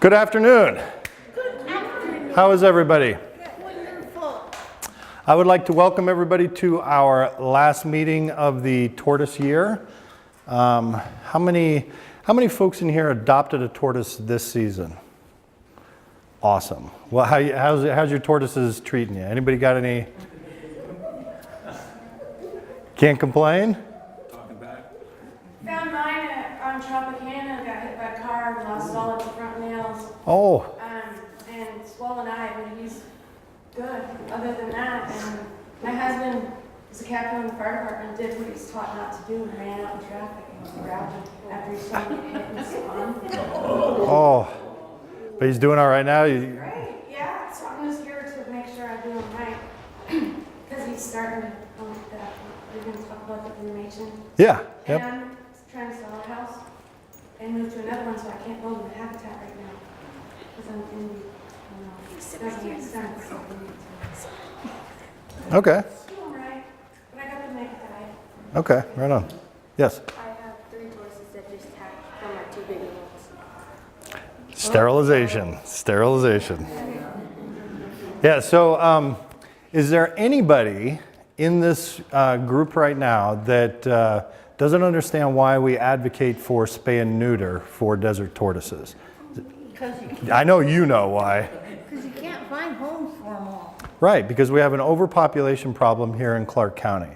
Good afternoon. Good afternoon. How is everybody? Wonderful. I would like to welcome everybody to our last meeting of the Tortoise year. How many folks in here adopted a tortoise this season? Awesome. Well, how's your tortoises treating you? Anybody got any? Can't complain? Found mine on Tropicana, got hit by a car, lost all of the front nails, Oh, and swollen eye, but he's good. Other than that, and my husband is a captain in the fire department, did what he's taught not to do and ran out in traffic and was grabbed after he saw me hit and spun. oh. But he's doing all right now? Right, yeah, so I'm just here to make sure I do him right. Because he's starting to, we're going to talk about the brumation. Yeah. And Yep. I'm trying to sell a house and move to another one, so I can't build a habitat right now. Because I'm in, it doesn't make sense. So we need to. Okay. All right, but I got the naked eye. Okay. Right on. Yes. I have 3 tortoises that just hatched from my 2 baby ones. Sterilization. Sterilization. Yeah. So, is there anybody in this group right now that doesn't understand why we advocate for spay and neuter for desert tortoises? Because I know you know why. you can't find homes for them all. Right, because we have an overpopulation problem here in Clark County.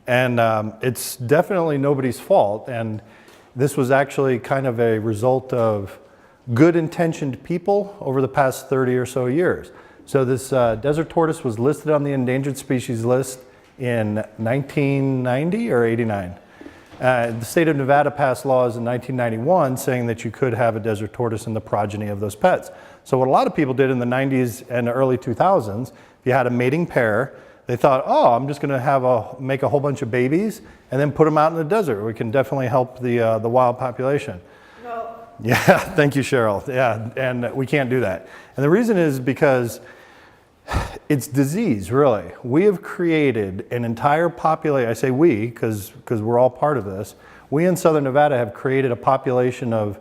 And it's definitely nobody's fault. And this was actually kind of a result of good intentioned people over the past 30 or so years. So this desert tortoise was listed on the endangered species list in 1990 or 89. The state of Nevada passed laws in 1991 saying that you could have a desert tortoise in the progeny of those pets. So what a lot of people did in the 90s and early 2000s, if you had a mating pair, they thought, oh, I'm just going to make a whole bunch of babies and then put them out in the desert. We can definitely help the wild population. No. Yeah, thank you, Cheryl. Yeah, and we can't do that. And the reason is because it's disease, really. We have created an entire population. I say we because we're all part of this. We in Southern Nevada have created a population of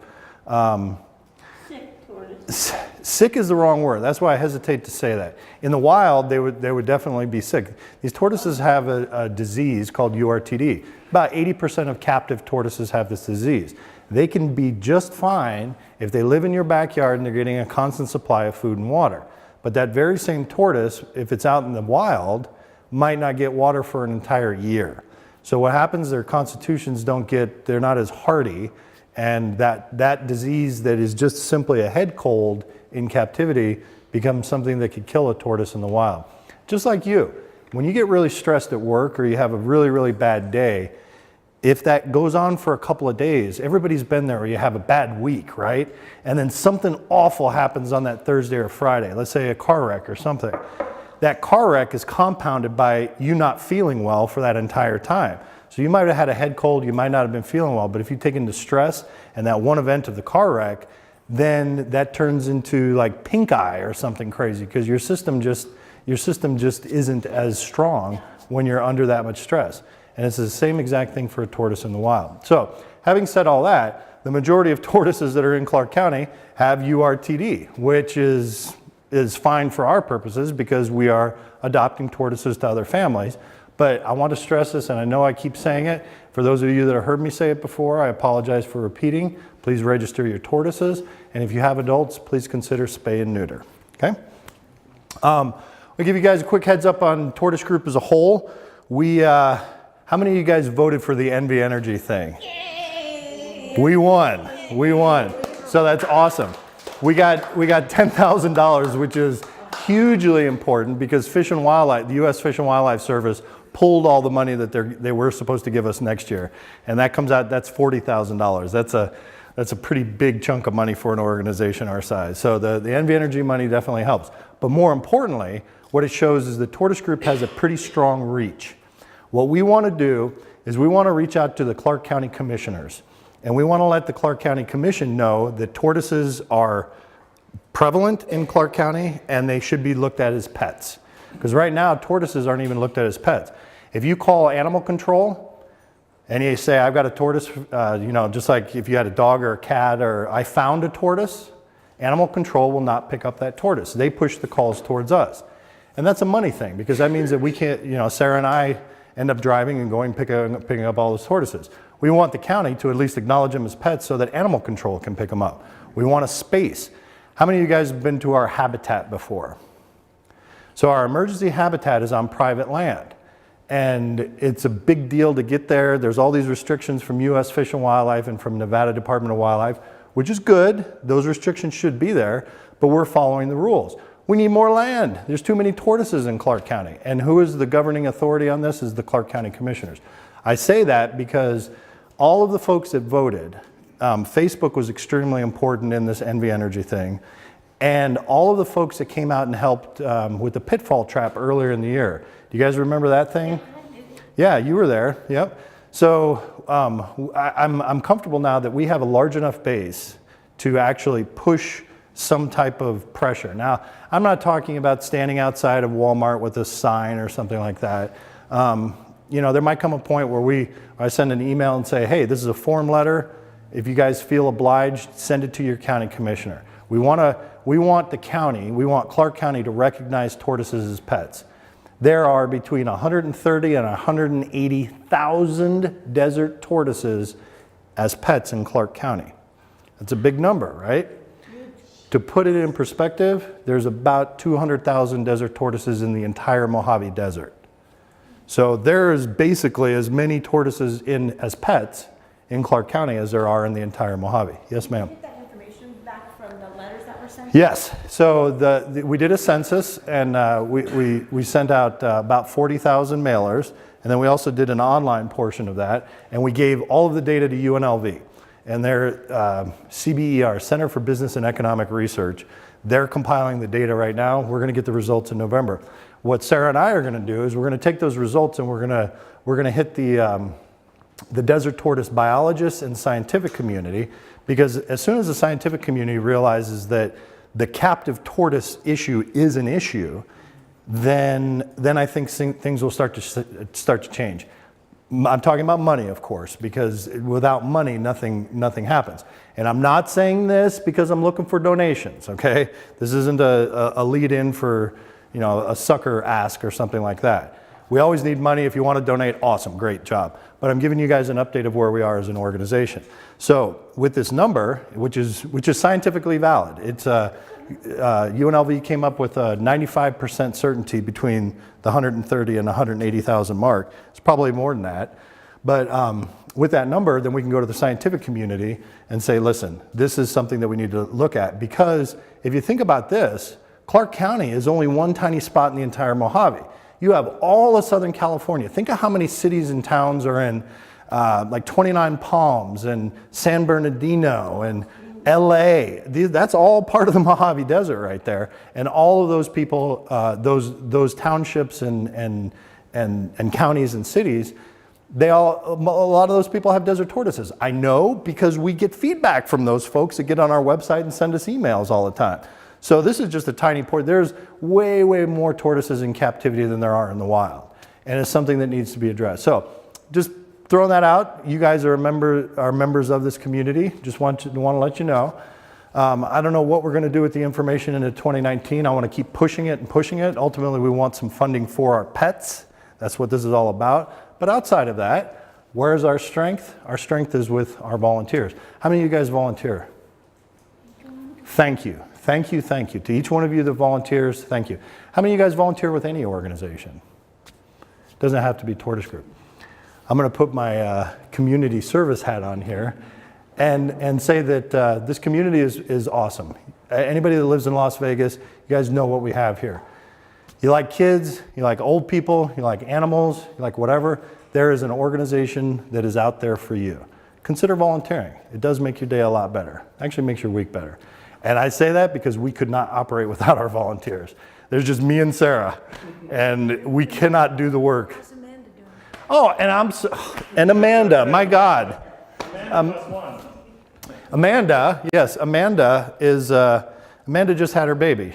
Sick tortoises. sick is the wrong word. That's why I hesitate to say that. In the wild, they would definitely be sick. These tortoises have a disease called URTD. About 80% of captive tortoises have this disease. They can be just fine if they live in your backyard and they're getting a constant supply of food and water. But that very same tortoise, if it's out in the wild, might not get water for an entire year. So what happens, their constitutions they're not as hardy, and that disease that is just simply a head cold in captivity becomes something that could kill a tortoise in the wild. Just like you, when you get really stressed at work or you have a really, really bad day, if that goes on for a couple of days, everybody's been there, or you have a bad week, right? And then something awful happens on that Thursday or Friday, let's say a car wreck or something. That car wreck is compounded by you not feeling well for that entire time. So you might have had a head cold, you might not have been feeling well, but if you take into stress and that one event of the car wreck, then that turns into like pink eye or something crazy because your system just isn't as strong when you're under that much stress. And it's the same exact thing for a tortoise in the wild. So having said all that, the majority of tortoises that are in Clark County have URTD, which is fine for our purposes because we are adopting tortoises to other families. But I want to stress this, and I know I keep saying it. For those of you that have heard me say it before, I apologize for repeating. Please register your tortoises. And if you have adults, please consider spay and neuter. Okay? I'll give you guys a quick heads up on Tortoise Group as a whole. How many of you guys voted for the Envy Energy thing? Yay! We won. We won. So that's awesome. We got $10,000, which is hugely important because Fish and Wildlife, the U.S. Fish and Wildlife Service, pulled all the money that they were supposed to give us next year, and that comes out. That's $40,000. That's a pretty big chunk of money for an organization our size. So the Envy Energy money definitely helps. But more importantly, what it shows is the Tortoise Group has a pretty strong reach. What we want to do is we want to reach out to the Clark County commissioners, and we want to let the Clark County Commission know that tortoises are prevalent in Clark County and they should be looked at as pets. Because right now, tortoises aren't even looked at as pets. If you call animal control and you say, I've got a tortoise, just like if you had a dog or a cat, or I found a tortoise, Animal control will not pick up that tortoise. They push the calls towards us. And that's a money thing, because that means that we can't, Sarah and I end up driving and going picking up all those tortoises. We want the county to at least acknowledge them as pets so that animal control can pick them up. We want a space. How many of you guys have been to our habitat before? So our emergency habitat is on private land. And it's a big deal to get there. There's all these restrictions from U.S. Fish and Wildlife and from Nevada Department of Wildlife, which is good. Those restrictions should be there, but we're following the rules. We need more land. There's too many tortoises in Clark County. And who is the governing authority on this? Is the Clark County Commissioners. I say that because all of the folks that voted, Facebook was extremely important in this NV Energy thing. And all of the folks that came out and helped with the pitfall trap earlier in the year. Do you guys remember that thing? Yeah, you were there. Yep. So I'm comfortable now that we have a large enough base to actually push some type of pressure. Now, I'm not talking about standing outside of Walmart with a sign or something like that. There might come a point where I send an email and say, hey, this is a form letter. If you guys feel obliged, send it to your county commissioner. We want Clark County to recognize tortoises as pets. There are between 130 and 180,000 desert tortoises as pets in Clark County. That's a big number, right? To put it in perspective, there's about 200,000 desert tortoises in the entire Mojave Desert. So there's basically as many tortoises as pets in Clark County as there are in the entire Mojave. Yes, ma'am. Get that information back from the letters that were sent? Yes. So we did a census, and we sent out about 40,000 mailers, and then we also did an online portion of that, and we gave all of the data to UNLV. And their CBER, Center for Business and Economic Research, they're compiling the data right now. We're going to get the results in November. What Sarah and I are going to do is we're going to take those results and we're going to hit the desert tortoise biologists and scientific community, because as soon as the scientific community realizes that the captive tortoise issue is an issue, then I think things will start to change. I'm talking about money, of course, because without money, nothing happens. And I'm not saying this because I'm looking for donations, okay? This isn't a lead-in for, a sucker ask or something like that. We always need money. If you want to donate, awesome, great job. But I'm giving you guys an update of where we are as an organization. So with this number, which is scientifically valid, it's UNLV came up with a 95% certainty between the 130 and 180,000 mark. It's probably more than that. But with that number, then we can go to the scientific community and say, listen, this is something that we need to look at. Because if you think about this, Clark County is only one tiny spot in the entire Mojave. You have all of Southern California. Think of how many cities and towns are in like 29 Palms and San Bernardino and LA. That's all part of the Mojave Desert right there. And all of those people, those townships and counties and cities, a lot of those people have desert tortoises. I know because we get feedback from those folks that get on our website and send us emails all the time. So this is just a tiny part. There's way, way more tortoises in captivity than there are in the wild. And it's something that needs to be addressed. So just throwing that out, you guys are members of this community. Just want to let you know. I don't know what we're going to do with the information into 2019. I want to keep pushing it and pushing it. Ultimately, we want some funding for our pets. That's what this is all about. But outside of that, where's our strength? Our strength is with our volunteers. How many of you guys volunteer? Thank you. Thank you, thank you. To each one of you that volunteers, thank you. How many of you guys volunteer with any organization? Doesn't have to be Tortoise Group. I'm going to put my community service hat on here and say that this community is awesome. Anybody that lives in Las Vegas, you guys know what we have here. You like kids, you like old people, you like animals, you like whatever. There is an organization that is out there for you. Consider volunteering. It does make your day a lot better. Actually makes your week better. And I say that because we could not operate without our volunteers. There's just me and Sarah, and we cannot do the work. What's Amanda doing? Oh, and Amanda, my God. Amanda, yes, Amanda just had her baby.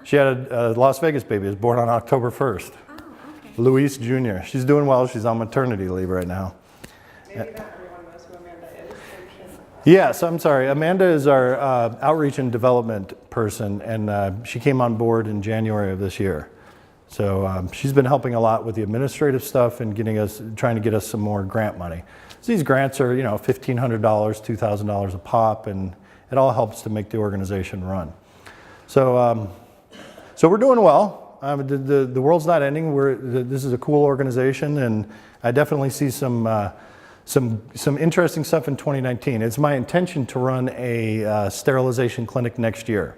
She had a Las Vegas baby. It was born on October 1st. Oh, okay. Luis Jr. She's doing well. She's on maternity leave right now. Maybe not everyone knows who Amanda is. Yes, I'm sorry. Amanda is our outreach and development person, and she came on board in January of this year. So she's been helping a lot with the administrative stuff and trying to get us some more grant money. So these grants are, $1,500, $2,000 a pop, and it all helps to make the organization run. So, so we're doing well. The world's not ending. This is a cool organization, and I definitely see some interesting stuff in 2019. It's my intention to run a sterilization clinic next year.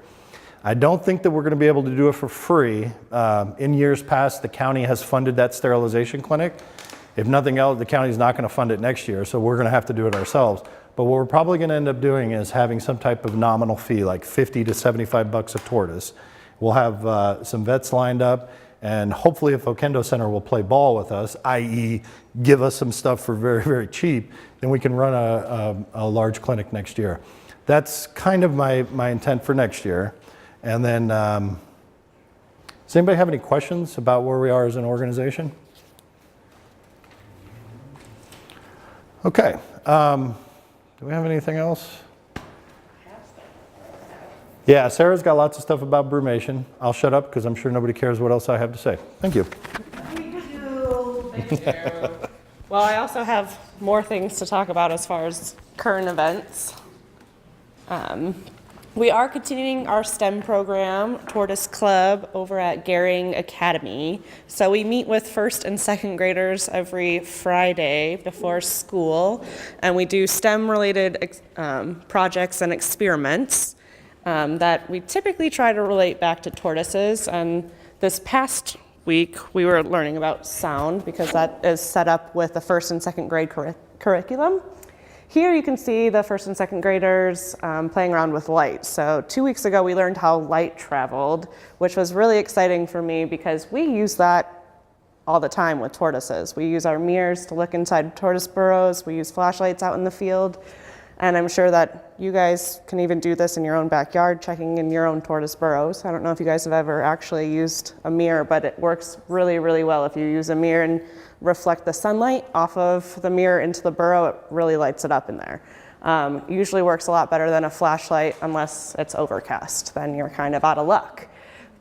I don't think that we're going to be able to do it for free. In years past, the county has funded that sterilization clinic. If nothing else, the county's not going to fund it next year, so we're going to have to do it ourselves. But what we're probably going to end up doing is having some type of nominal fee, like 50 to 75 bucks a tortoise. We'll have some vets lined up, and hopefully if Oquendo Center will play ball with us, i.e. give us some stuff for very, very cheap, then we can run a large clinic next year. That's kind of my intent for next year. And then, does anybody have any questions about where we are as an organization? Okay. Do we have anything else? Yeah, Sarah's got lots of stuff about brumation. I'll shut up because I'm sure nobody cares what else I have to say. Thank you. Thank you. Well, I also have more things to talk about as far as current events. We are continuing our STEM program, Tortoise Club, over at Gehring Academy. So we meet with first and second graders every Friday before school, and we do STEM-related projects and experiments that we typically try to relate back to tortoises. And this past week, we were learning about sound because that is set up with the first and second grade curriculum. Here you can see the first and second graders playing around with light. So 2 weeks ago, we learned how light traveled, which was really exciting for me because we use that all the time with tortoises. We use our mirrors to look inside tortoise burrows. We use flashlights out in the field. And I'm sure that you guys can even do this in your own backyard, checking in your own tortoise burrows. I don't know if you guys have ever actually used a mirror, but it works really, really well. If you use a mirror and reflect the sunlight off of the mirror into the burrow, it really lights it up in there. Usually works a lot better than a flashlight unless it's overcast. Then you're kind of out of luck.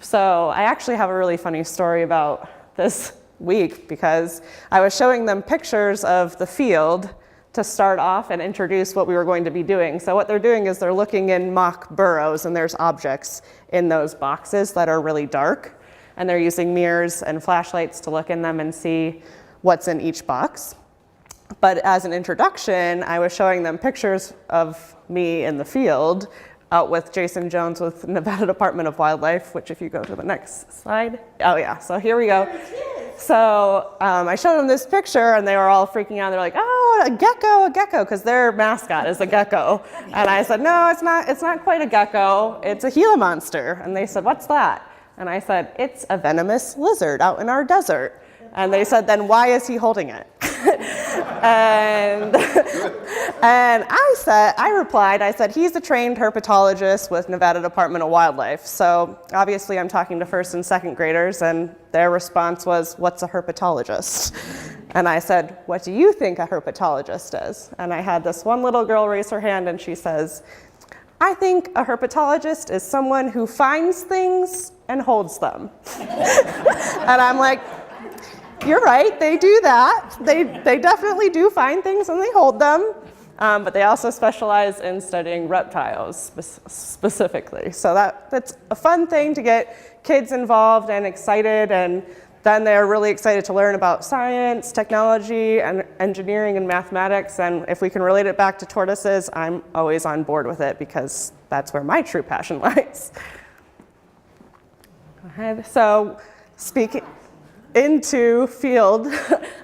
So I actually have a really funny story about this week because I was showing them pictures of the field to start off and introduce what we were going to be doing. So what they're doing is they're looking in mock burrows, and there's objects in those boxes that are really dark, and they're using mirrors and flashlights to look in them and see what's in each box. But as an introduction, I was showing them pictures of me in the field out with Jason Jones with Nevada Department of Wildlife, which if you go to the next slide. Oh yeah, so here we go. So I showed them this picture and they were all freaking out. They're like, oh, a gecko, because their mascot is a gecko. And I said, no, it's not quite a gecko. It's a Gila monster. And they said, what's that? And I said, it's a venomous lizard out in our desert. And they said, then why is he holding it? and I replied, he's a trained herpetologist with Nevada Department of Wildlife. So obviously I'm talking to first and second graders, and their response was, what's a herpetologist? And I said, what do you think a herpetologist is? And I had this one little girl raise her hand and she says, I think a herpetologist is someone who finds things and holds them. And I'm like, you're right, they do that. They definitely do find things and they hold them, but they also specialize in studying reptiles specifically. So that's a fun thing to get kids involved and excited, and then they're really excited to learn about science, technology, and engineering and mathematics. And if we can relate it back to tortoises, I'm always on board with it because that's where my true passion lies. So speaking into field,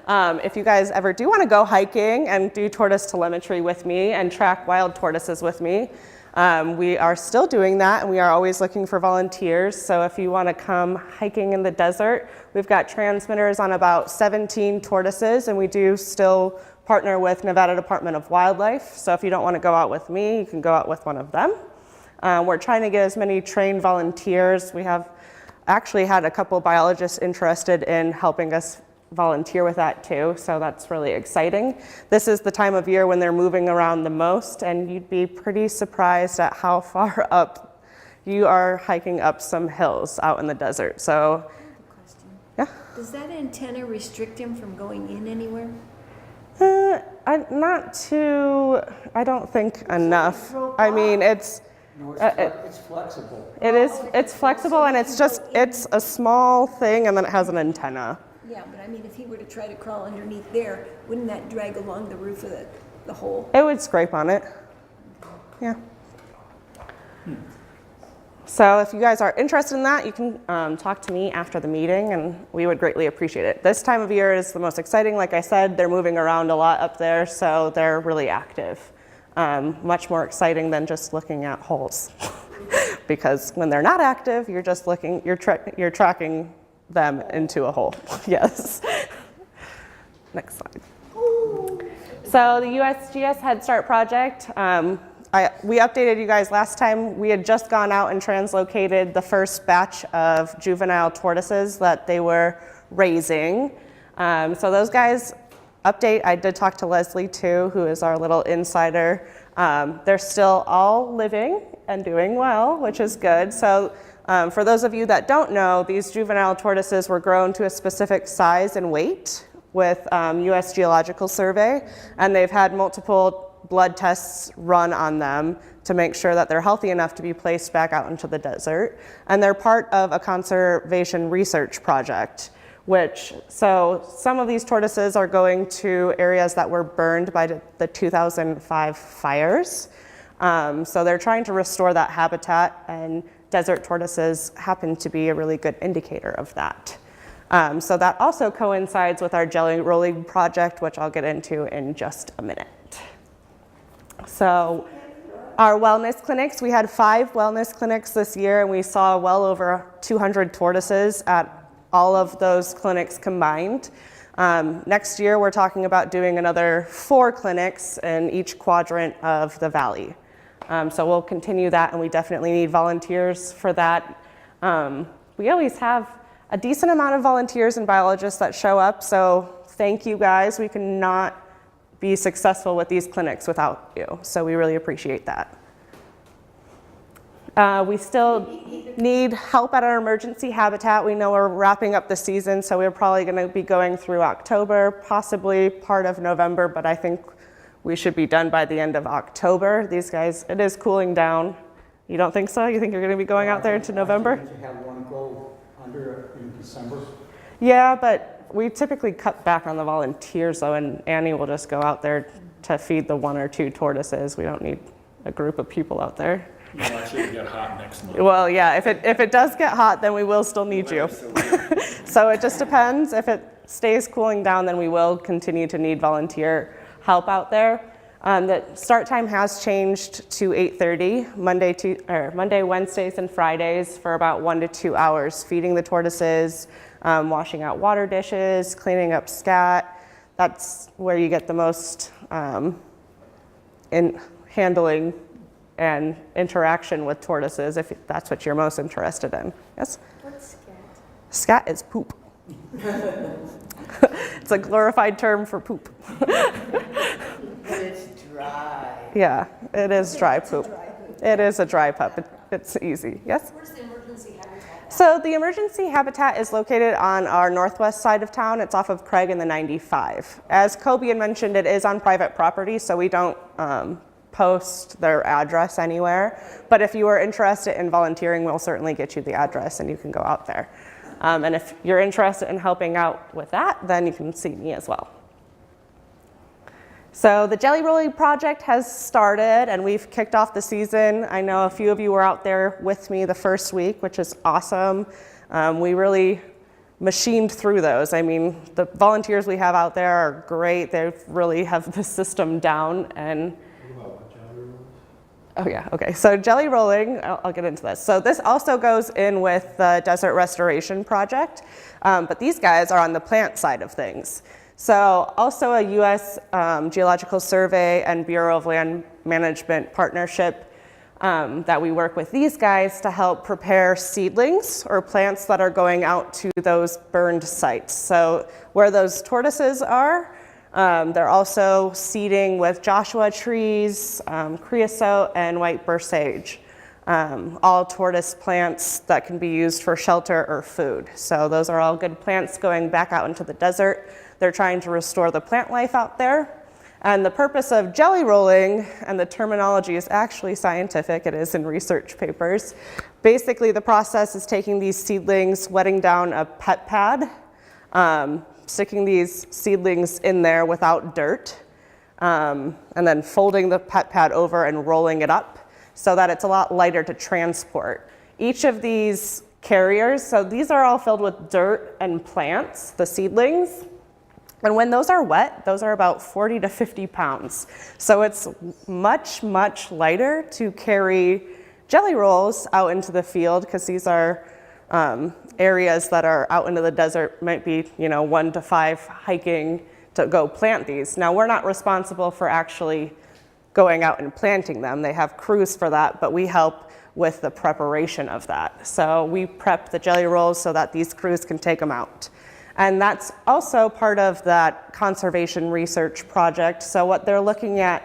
if you guys ever do want to go hiking and do tortoise telemetry with me and track wild tortoises with me, we are still doing that, and we are always looking for volunteers. So if you want to come hiking in the desert, we've got transmitters on about 17 tortoises, and we do still partner with Nevada Department of Wildlife. So if you don't want to go out with me, you can go out with one of them. We're trying to get as many trained volunteers. We have actually had a couple biologists interested in helping us volunteer with that too, so that's really exciting. This is the time of year when they're moving around the most, and you'd be pretty surprised at how far up you are hiking up some hills out in the desert. So, Question. yeah. Does that antenna restrict him from going in anywhere? I don't think enough. I mean, it's flexible. it's flexible, and it's a small thing, and then it has an antenna. Yeah, but I mean, if he were to try to crawl underneath there, wouldn't that drag along the roof of the hole? It would scrape on it. Yeah. So if you guys are interested in that, you can talk to me after the meeting, and we would greatly appreciate it. This time of year is the most exciting. Like I said, they're moving around a lot up there, so they're really active. Much more exciting than just looking at holes. Because when they're not active, you're just looking, you're tracking them into a hole. Yes. Next slide. So the USGS Head Start project, we updated you guys last time. We had just gone out and translocated the first batch of juvenile tortoises that they were raising. So those guys, update, I did talk to Leslie too, who is our little insider. They're still all living and doing well, which is good. So for those of you that don't know, these juvenile tortoises were grown to a specific size and weight with US Geological Survey, and they've had multiple blood tests run on them to make sure that they're healthy enough to be placed back out into the desert. And they're part of a conservation research project, so some of these tortoises are going to areas that were burned by the 2005 fires. So they're trying to restore that habitat, and desert tortoises happen to be a really good indicator of that. So that also coincides with our jelly rolling project, which I'll get into in just a minute. So our wellness clinics, we had 5 wellness clinics this year, and we saw well over 200 tortoises at all of those clinics combined. Next year, we're talking about doing another 4 clinics in each quadrant of the valley. So we'll continue that, and we definitely need volunteers for that. We always have a decent amount of volunteers and biologists that show up, so thank you guys. We cannot be successful with these clinics without you, so we really appreciate that. We still need help at our emergency habitat. We know we're wrapping up the season, so we're probably going to be going through October, possibly part of November, but I think we should be done by the end of October. These guys, it is cooling down. You don't think so? You think you're going to be going out there into November? Did you have one go under in December? Yeah, but we typically cut back on the volunteers, though, and Annie will just go out there to feed the 1 or 2 tortoises. We don't need a group of people out there. Well, actually, it'll get hot next month. Well, yeah, if it does get hot, then we will still need you. So it just depends. If it stays cooling down, then we will continue to need volunteer help out there. The start time has changed to 8:30, Monday, Wednesdays, and Fridays for about 1 to 2 hours, feeding the tortoises, washing out water dishes, cleaning up scat. That's where you get the most in handling and interaction with tortoises, if that's what you're most interested in. Yes? What's scat? Scat is poop. It's a glorified term for poop. It's dry. Yeah, it is dry poop. It is a dry pup. It's easy. Yes? Where's the emergency habitat? So the emergency habitat is located on our northwest side of town. It's off of Craig and the 95. As Kobe had mentioned, it is on private property, so we don't post their address anywhere. But if you are interested in volunteering, we'll certainly get you the address and you can go out there. And if you're interested in helping out with that, then you can see me as well. So the Jelly Rolling project has started, and we've kicked off the season. I know a few of you were out there with me the first week, which is awesome. We really machined through those. I mean, the volunteers we have out there are great. They really have the system down. And oh yeah, okay. So jelly rolling, I'll get into this. So this also goes in with the Desert Restoration Project, but these guys are on the plant side of things. So also a US Geological Survey and Bureau of Land Management partnership that we work with these guys to help prepare seedlings or plants that are going out to those burned sites. So where those tortoises are, they're also seeding with Joshua trees, creosote, and white burst sage. All tortoise plants that can be used for shelter or food. So those are all good plants going back out into the desert. They're trying to restore the plant life out there. And the purpose of jelly rolling, and the terminology is actually scientific, it is in research papers. Basically, the process is taking these seedlings, wetting down a pet pad, sticking these seedlings in there without dirt, and then folding the pet pad over and rolling it up so that it's a lot lighter to transport. Each of these carriers, so these are all filled with dirt and plants, the seedlings, and when those are wet, those are about 40 to 50 pounds. So it's much, much lighter to carry jelly rolls out into the field, because these are areas that are out into the desert, might be 1 to 5 hiking to go plant these. Now, we're not responsible for actually going out and planting them. They have crews for that, but we help with the preparation of that. So we prep the jelly rolls so that these crews can take them out. And that's also part of that conservation research project. So what they're looking at,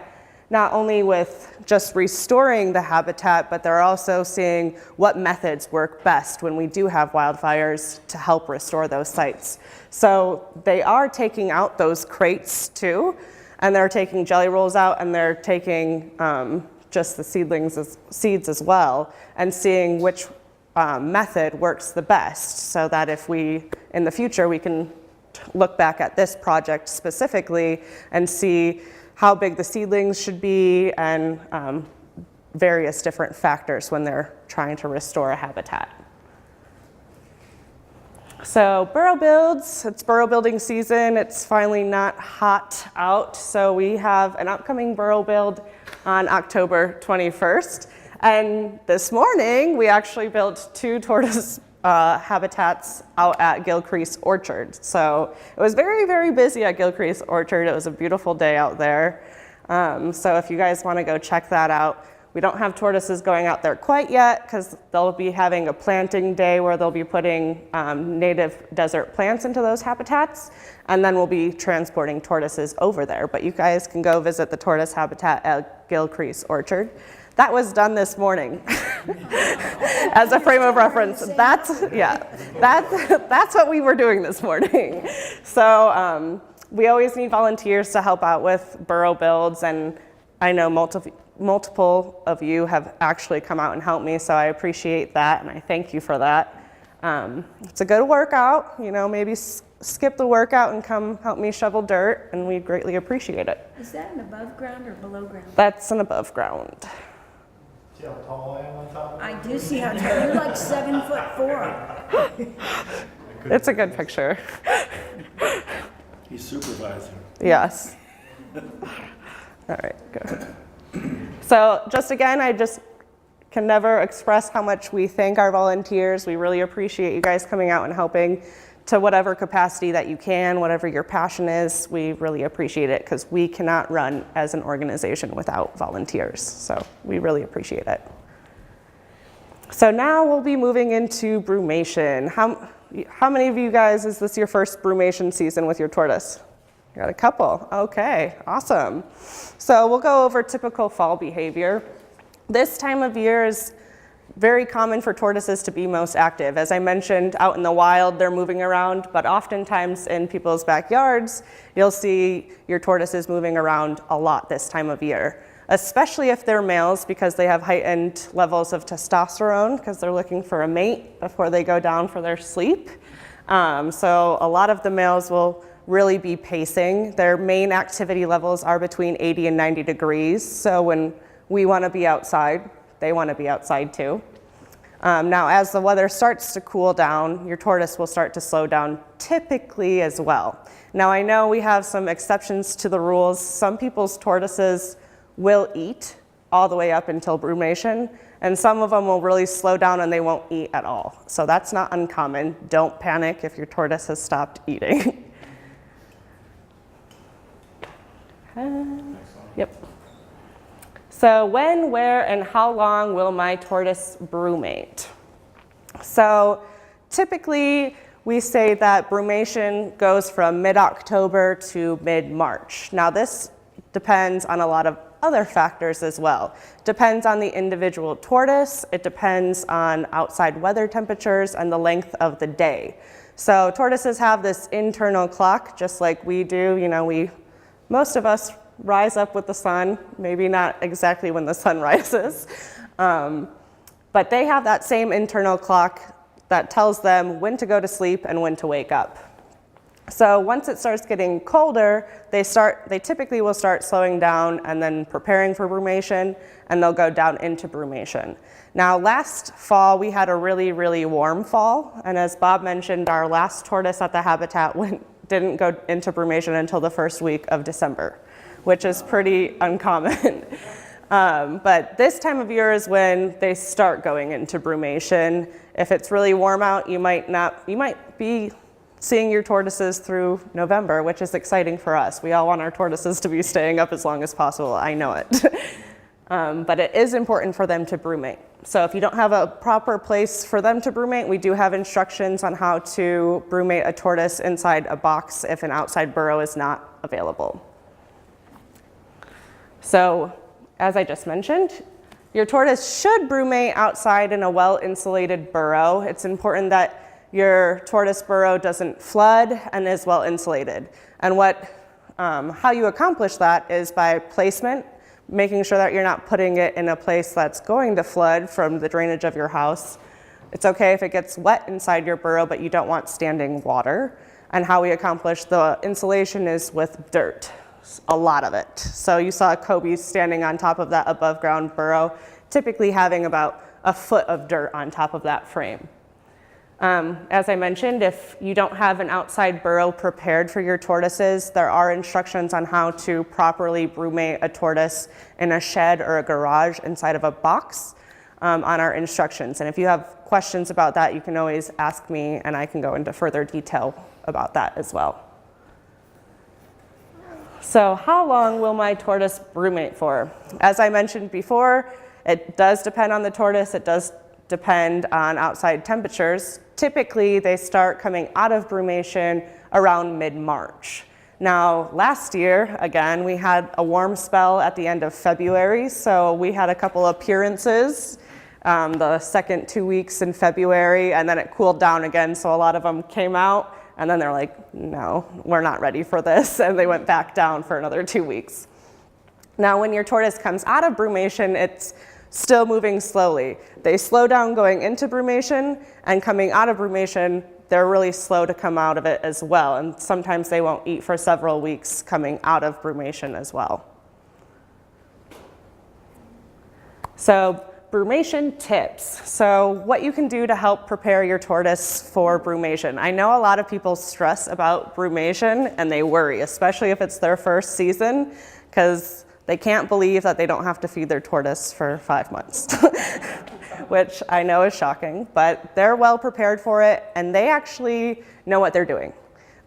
not only with just restoring the habitat, but they're also seeing what methods work best when we do have wildfires to help restore those sites. So they are taking out those crates too, and they're taking jelly rolls out, and they're taking just the seeds as well, and seeing which method works the best, so that if we, in the future, we can look back at this project specifically and see how big the seedlings should be, and various different factors when they're trying to restore a habitat. So burrow builds, it's burrow building season. It's finally not hot out. So we have an upcoming burrow build on October 21st. And this morning, we actually built 2 tortoise habitats out at Gilcrease Orchard. So it was very, very busy at Gilcrease Orchard. It was a beautiful day out there. So if you guys want to go check that out, we don't have tortoises going out there quite yet, because they'll be having a planting day where they'll be putting native desert plants into those habitats, and then we'll be transporting tortoises over there. But you guys can go visit the tortoise habitat at Gilcrease Orchard. That was done this morning. As a frame of reference, that's what we were doing this morning. So we always need volunteers to help out with burrow builds, and I know multiple of you have actually come out and helped me, so I appreciate that, and I thank you for that. It's a good workout, maybe skip the workout and come help me shovel dirt, and we greatly appreciate it. Is that an above ground or below ground? That's an above ground. See how tall I am on top of it? I do see how tall, you're like 7'4". It's a good picture. He's supervising. Yes. All right, good. So just again, I just can never express how much we thank our volunteers. We really appreciate you guys coming out and helping to whatever capacity that you can, whatever your passion is. We really appreciate it, because we cannot run as an organization without volunteers. So we really appreciate it. So now we'll be moving into brumation. How many of you guys, is this your first brumation season with your tortoise? You got a couple. Okay, awesome. So we'll go over typical fall behavior. This time of year is very common for tortoises to be most active. As I mentioned, out in the wild, they're moving around, but oftentimes in people's backyards, you'll see your tortoises moving around a lot this time of year, especially if they're males, because they have heightened levels of testosterone, because they're looking for a mate before they go down for their sleep. So a lot of the males will really be pacing. Their main activity levels are between 80 and 90 degrees. So when we want to be outside, they want to be outside too. Now, as the weather starts to cool down, your tortoise will start to slow down typically as well. Now, I know we have some exceptions to the rules. Some people's tortoises will eat all the way up until brumation, and some of them will really slow down and they won't eat at all. So that's not uncommon. Don't panic if your tortoise has stopped eating. Yep. So when, where, and how long will my tortoise brumate? So typically we say that brumation goes from mid-October to mid-March. Now this depends on a lot of other factors as well. Depends on the individual tortoise, it depends on outside weather temperatures and the length of the day. So tortoises have this internal clock, just like we do. You know, most of us rise up with the sun, maybe not exactly when the sun rises, but they have that same internal clock that tells them when to go to sleep and when to wake up. So once it starts getting colder, they typically will start slowing down and then preparing for brumation, and they'll go down into brumation. Now last fall we had a really, really warm fall, and as Bob mentioned, our last tortoise at the habitat didn't go into brumation until the first week of December, which is pretty uncommon. But this time of year is when they start going into brumation. If it's really warm out, you might be seeing your tortoises through November, which is exciting for us. We all want our tortoises to be staying up as long as possible, I know it. But it is important for them to brumate. So if you don't have a proper place for them to brumate, we do have instructions on how to brumate a tortoise inside a box if an outside burrow is not available. So as I just mentioned, your tortoise should brumate outside in a well-insulated burrow. It's important that your tortoise burrow doesn't flood and is well insulated. And how you accomplish that is by placement, making sure that you're not putting it in a place that's going to flood from the drainage of your house. It's okay if it gets wet inside your burrow, but you don't want standing water. And how we accomplish the insulation is with dirt, a lot of it. So you saw Kobe standing on top of that above ground burrow, typically having about a foot of dirt on top of that frame. As I mentioned, if you don't have an outside burrow prepared for your tortoises, there are instructions on how to properly brumate a tortoise in a shed or a garage inside of a box on our instructions. And if you have questions about that, you can always ask me and I can go into further detail about that as well. So how long will my tortoise brumate for? As I mentioned before, it does depend on the tortoise. It does depend on outside temperatures. Typically, they start coming out of brumation around mid-March. Now, last year, again, we had a warm spell at the end of February, so we had a couple appearances the second 2 weeks in February, and then it cooled down again, so a lot of them came out, and then they're like, no, we're not ready for this, and they went back down for another 2 weeks. Now, when your tortoise comes out of brumation, it's still moving slowly. They slow down going into brumation, and coming out of brumation, they're really slow to come out of it as well. And sometimes they won't eat for several weeks coming out of brumation as well. So brumation tips. So what you can do to help prepare your tortoise for brumation. I know a lot of people stress about brumation and they worry, especially if it's their first season, because they can't believe that they don't have to feed their tortoise for 5 months, which I know is shocking, but they're well prepared for it and they actually know what they're doing.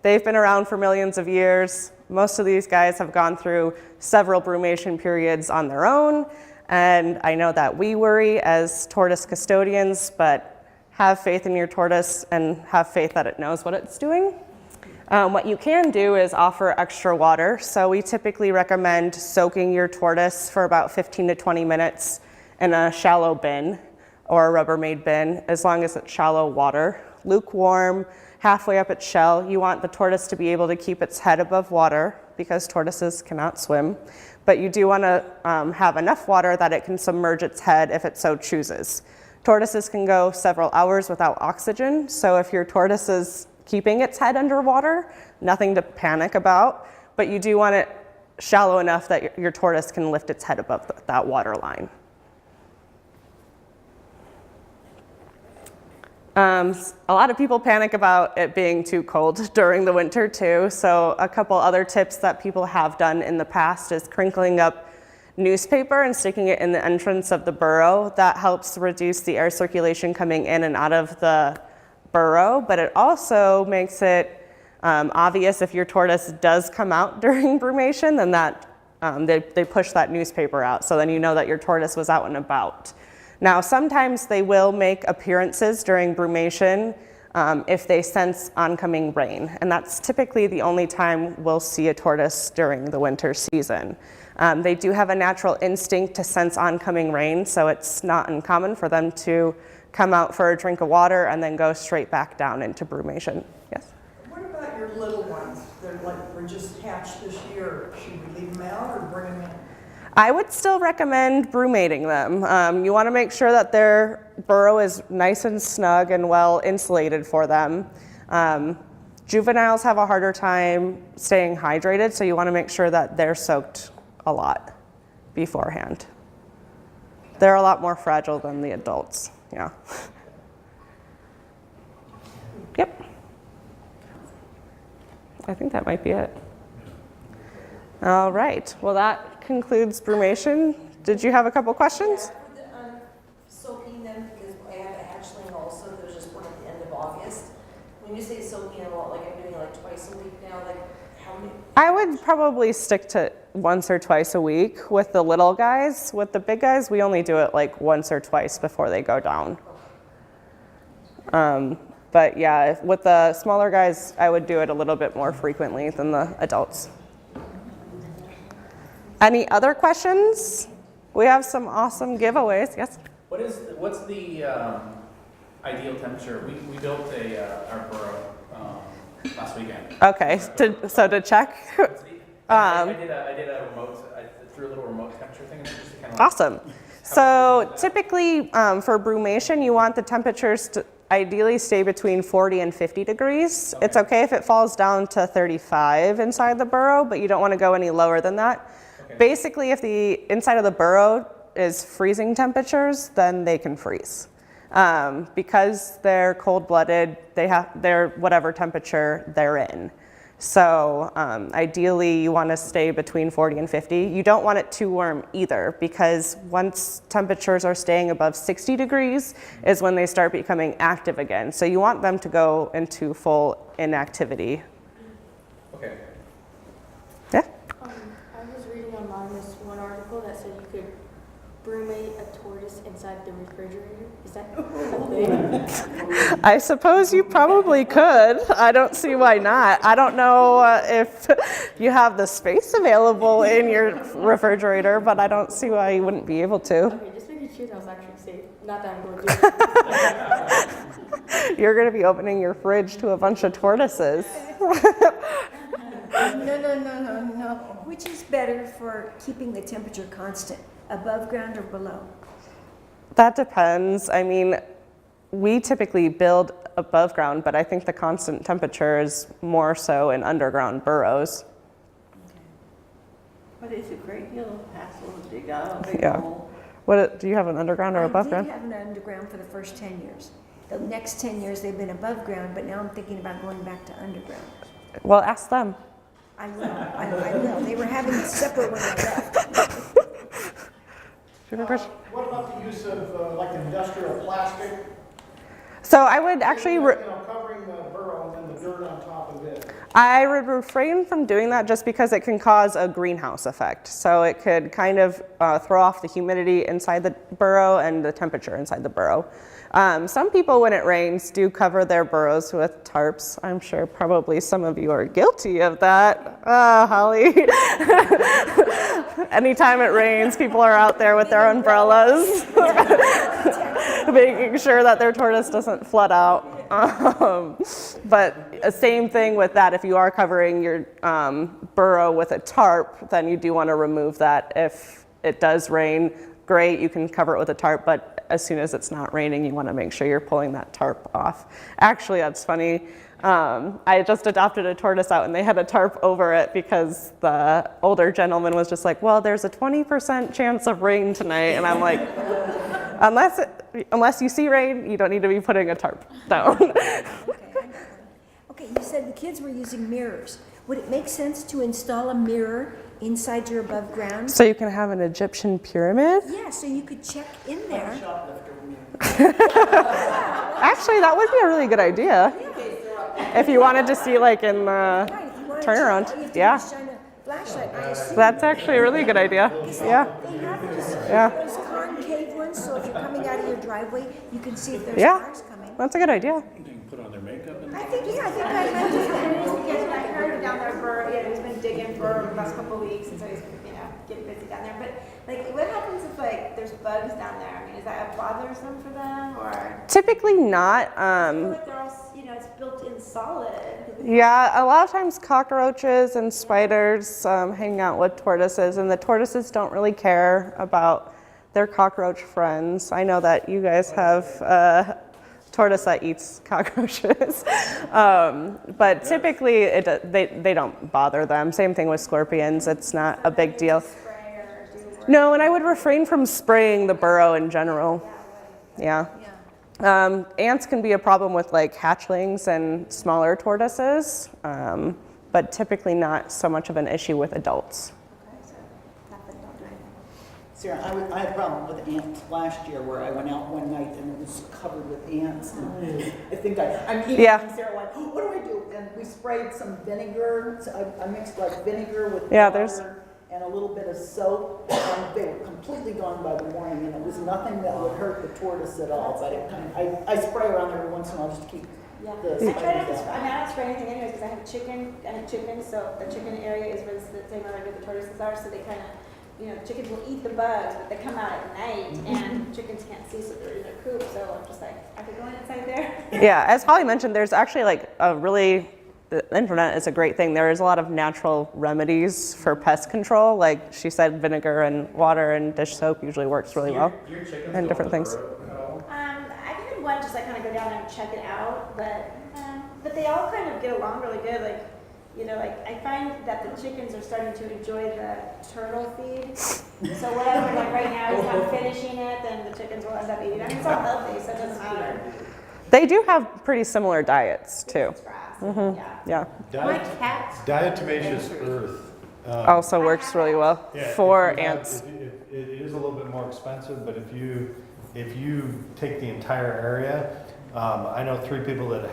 They've been around for millions of years. Most of these guys have gone through several brumation periods on their own, and I know that we worry as tortoise custodians, but have faith in your tortoise and have faith that it knows what it's doing. What you can do is offer extra water. So we typically recommend soaking your tortoise for about 15 to 20 minutes in a shallow bin or a Rubbermaid bin, as long as it's shallow water. Lukewarm, halfway up its shell. You want the tortoise to be able to keep its head above water because tortoises cannot swim. But you do want to have enough water that it can submerge its head if it so chooses. Tortoises can go several hours without oxygen. So if your tortoise is keeping its head underwater, nothing to panic about, but you do want it shallow enough that your tortoise can lift its head above that water line. A lot of people panic about it being too cold during the winter too, so a couple other tips that people have done in the past is crinkling up newspaper and sticking it in the entrance of the burrow. That helps reduce the air circulation coming in and out of the burrow, but it also makes it obvious if your tortoise does come out during brumation, then that They push that newspaper out, so then you know that your tortoise was out and about. Now, sometimes they will make appearances during brumation if they sense oncoming rain, and that's typically the only time we'll see a tortoise during the winter season. They do have a natural instinct to sense oncoming rain, so it's not uncommon for them to come out for a drink of water and then go straight back down into brumation. Yes? What about your little ones? They're like, were just hatched this year. Should we leave them out or bring them in? I would still recommend brumating them. You want to make sure that their burrow is nice and snug and well insulated for them. Juveniles have a harder time staying hydrated, so you want to make sure that they're soaked a lot beforehand. They're a lot more fragile than the adults, yeah. Yep. I think that might be it. All right, well that concludes brumation. Did you have a couple questions? Soaking them, because I have a hatchling also, there's just one at the end of August. When you say soaking a lot, like I'm doing like twice a week now, like how many? I would probably stick to once or twice a week with the little guys. With the big guys, we only do it like once or twice before they go down. But yeah, with the smaller guys, I would do it a little bit more frequently than the adults. Any other questions? We have some awesome giveaways. Yes? What's the ideal temperature? We built our burrow last weekend. Okay, so to check. I did a remote. I threw a little remote temperature thing in there just to kind of. Awesome. So typically for brumation, you want the temperatures to ideally stay between 40 and 50 degrees. Okay. It's okay if it falls down to 35 inside the burrow, but you don't want to go any lower than that. Okay. Basically, if the inside of the burrow is freezing temperatures, then they can freeze. Because they're cold-blooded, they're whatever temperature they're in. So ideally, you want to stay between 40 and 50. You don't want it too warm either, because once temperatures are staying above 60 degrees is when they start becoming active again. So you want them to go into full inactivity. Okay. Yeah? I was reading online this one article that said you could brumate a tortoise inside the refrigerator. Is that a thing? I suppose you probably could. I don't see why not. I don't know if you have the space available in your refrigerator, but I don't see why you wouldn't be able to. Okay, just making sure that was actually safe. Not that I'm going to do it. You're going to be opening your fridge to a bunch of tortoises. No. Which is better for keeping the temperature constant, above ground or below? That depends. I mean, we typically build above ground, but I think the constant temperature is more so in underground burrows. But it's a great deal of hassle to dig out a big Yeah. hole. Do you have an underground or above ground? I did have an underground for the first 10 years. The next 10 years they've been above ground, but now I'm thinking about going back to underground. Well, ask them. I will. I will. They were having it separate when I left. What about the use of like industrial plastic? So I would actually, covering the burrow and then the dirt on top of it. I would refrain from doing that just because it can cause a greenhouse effect. So it could kind of throw off the humidity inside the burrow and the temperature inside the burrow. Some people, when it rains, do cover their burrows with tarps. I'm sure probably some of you are guilty of that. Holly. Anytime it rains, people are out there with their umbrellas, making sure that their tortoise doesn't flood out. But same thing with that. If you are covering your burrow with a tarp, then you do want to remove that. If it does rain, great, you can cover it with a tarp, but as soon as it's not raining, you want to make sure you're pulling that tarp off. Actually, that's funny. I just adopted a tortoise out and they had a tarp over it because the older gentleman was just like, well, there's a 20% chance of rain tonight. And I'm like, unless you see rain, you don't need to be putting a tarp down. Okay, you said the kids were using mirrors. Would it make sense to install a mirror inside your above ground? So you can have an Egyptian pyramid? Yeah, so you could check in there. Actually, that would be a really good idea. If you wanted to see like in the turnaround, yeah. Shine a flashlight. I assume That's actually a really good idea. Yeah. they have those, Yeah. those concave ones, so if you're coming out of your driveway, you can see if there's Yeah. cars coming. That's a good idea. They can put on their makeup and. I think I might just. Yes, I heard down there for, he's been digging for the last couple of weeks, and so he's, getting busy down there. But, like, what happens if, like, there's bugs down there? I mean, is that bothersome for them, or? Typically not. I feel like they're all, it's built in solid. Yeah, a lot of times cockroaches and spiders hang out with tortoises, and the tortoises don't really care about their cockroach friends. I know that you guys have a tortoise that eats cockroaches, but typically they don't bother them. Same thing with scorpions. It's not a big deal. No, and I would refrain from spraying the burrow in general. Yeah. Ants can be a problem with like hatchlings and smaller tortoises, but typically not so much of an issue with adults. Sarah, I had a problem with ants last year where I went out one night and it was covered with ants. And I think I'm even Yeah. Sarah like, oh, what do I do? And we sprayed some vinegar. So I mixed like vinegar with Yeah, water and a little bit of soap. And they were completely gone by the morning, and it was nothing that would hurt the tortoise at all. But it I spray around every once in a while just to keep the I try not spiders to, out. I don't spray anything anyways, because I have chickens, so the chicken area is where the same area where the tortoises are, so they kind of, chickens will eat the bugs, but they come out at night, and chickens can't see, so they're in their coop, so I'm just like, are they going inside there? Yeah, as Holly mentioned, there's actually the internet is a great thing. There is a lot of natural remedies for pest control. Like she said, vinegar and water and dish soap usually works really well. Your chickens And go different in the things. burrow at all? I've had one just like kind of go down there and check it out, but they all kind of get along really good. Like, I find that the chickens are starting to enjoy the turtle feed. So whatever, like right now, he's not finishing it, then the chickens will end up eating it. I mean, it's all healthy, so it doesn't matter. They do have pretty similar diets too. It's grass. Yeah, My cats. Diatomaceous earth. also works really well for if you have- ants. It is a little bit more expensive, but if you take the entire area, I know 3 people that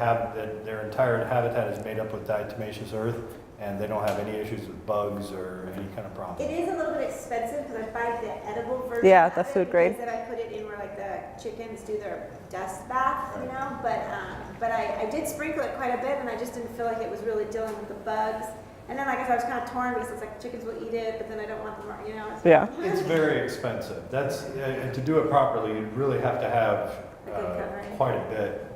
their entire habitat is made up with diatomaceous earth, and they don't have any issues with bugs or any kind of problem. It is a little bit expensive because I find the edible version. Yeah, of the it, food grade. because then I put it in where like the chickens do their dust bath, But I did sprinkle it quite a bit, and I just didn't feel like it was really dealing with the bugs. And then I guess I was kind of torn because it's like chickens will eat it, but then I don't want them, It's, Yeah. It's very expensive. And to do it properly, you really have to have quite a bit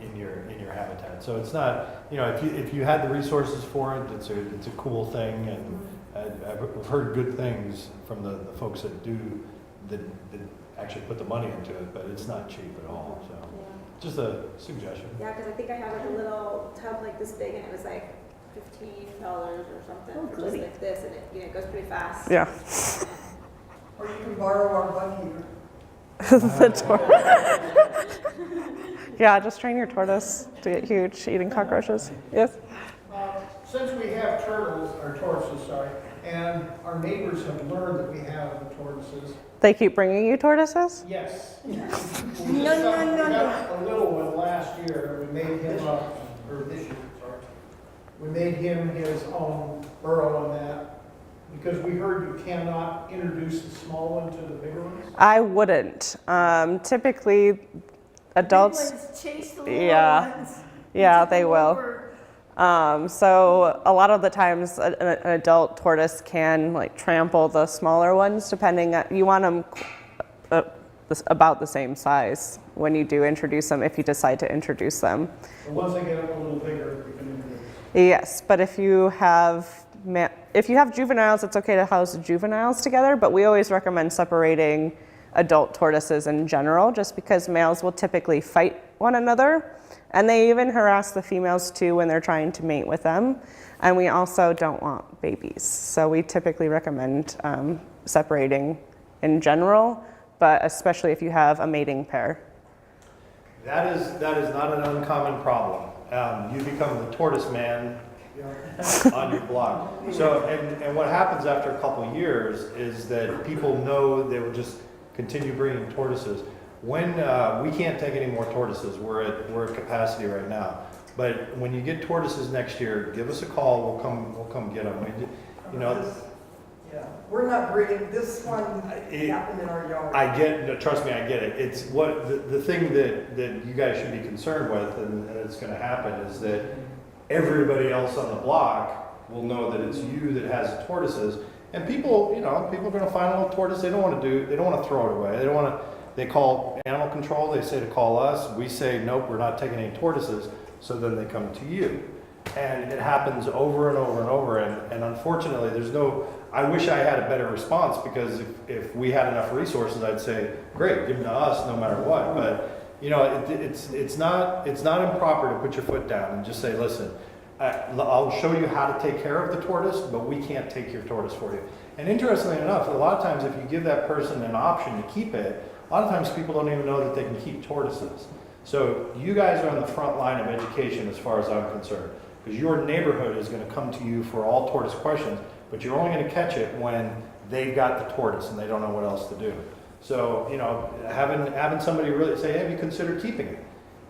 in your habitat. So it's not, if you had the resources for it, it's a cool thing, and I've heard good things from the folks that actually put the money into it, but it's not cheap at all. So just a suggestion. Yeah, because I think I have like a little tub like this big, and it was like $15 or something for just like this, and it goes pretty fast. Yeah. Or you can borrow our bug heater. Yeah, just train your tortoise to get huge eating cockroaches. Yes. Since we have tortoises, and our neighbors have learned that we have the tortoises, They keep bringing you tortoises? yes. We No. got a little one last year, we made him or this year, sorry. We made him his own burrow and that, because we heard you cannot introduce the small one to the bigger ones. I wouldn't. Typically, adults. Chase the little Yeah. ones. Yeah, they will. So a lot of the times an adult tortoise can like trample the smaller ones depending on, you want them about the same size when you do introduce them, if you decide to introduce them. And once they get up a little bigger, we can introduce. Yes, but if you have juveniles, it's okay to house juveniles together, but we always recommend separating adult tortoises in general, just because males will typically fight one another. And they even harass the females too when they're trying to mate with them. And we also don't want babies. So we typically recommend separating in general, but especially if you have a mating pair. That is not an uncommon problem. You become the tortoise man on your block. So, and what happens after a couple of years is that people know they will just continue bringing tortoises. When we can't take any more tortoises, we're at capacity right now. But when you get tortoises next year, give us a call. We'll come get them. You know, Yeah, we're not breeding, this one It- happened in our yard. I get, trust me, I get it. It's what, the thing that you guys should be concerned with, and it's gonna happen, is that everybody else on the block will know that it's you that has the tortoises. And people, you know, people are gonna find a little tortoise, they don't wanna throw it away. They call animal control, they say to call us. We say, nope, we're not taking any tortoises. So then they come to you. And it happens over and over and over. And unfortunately, I wish I had a better response, because if we had enough resources, I'd say, great, give them to us no matter what. But, you know, it's not improper to put your foot down and just say, listen, I'll show you how to take care of the tortoise, but we can't take your tortoise for you. And interestingly enough, a lot of times if you give that person an option to keep it, a lot of times people don't even know that they can keep tortoises. So you guys are on the front line of education as far as I'm concerned, because your neighborhood is going to come to you for all tortoise questions, but you're only going to catch it when they've got the tortoise and they don't know what else to do. So, you know, having somebody really say, hey, have you considered keeping it?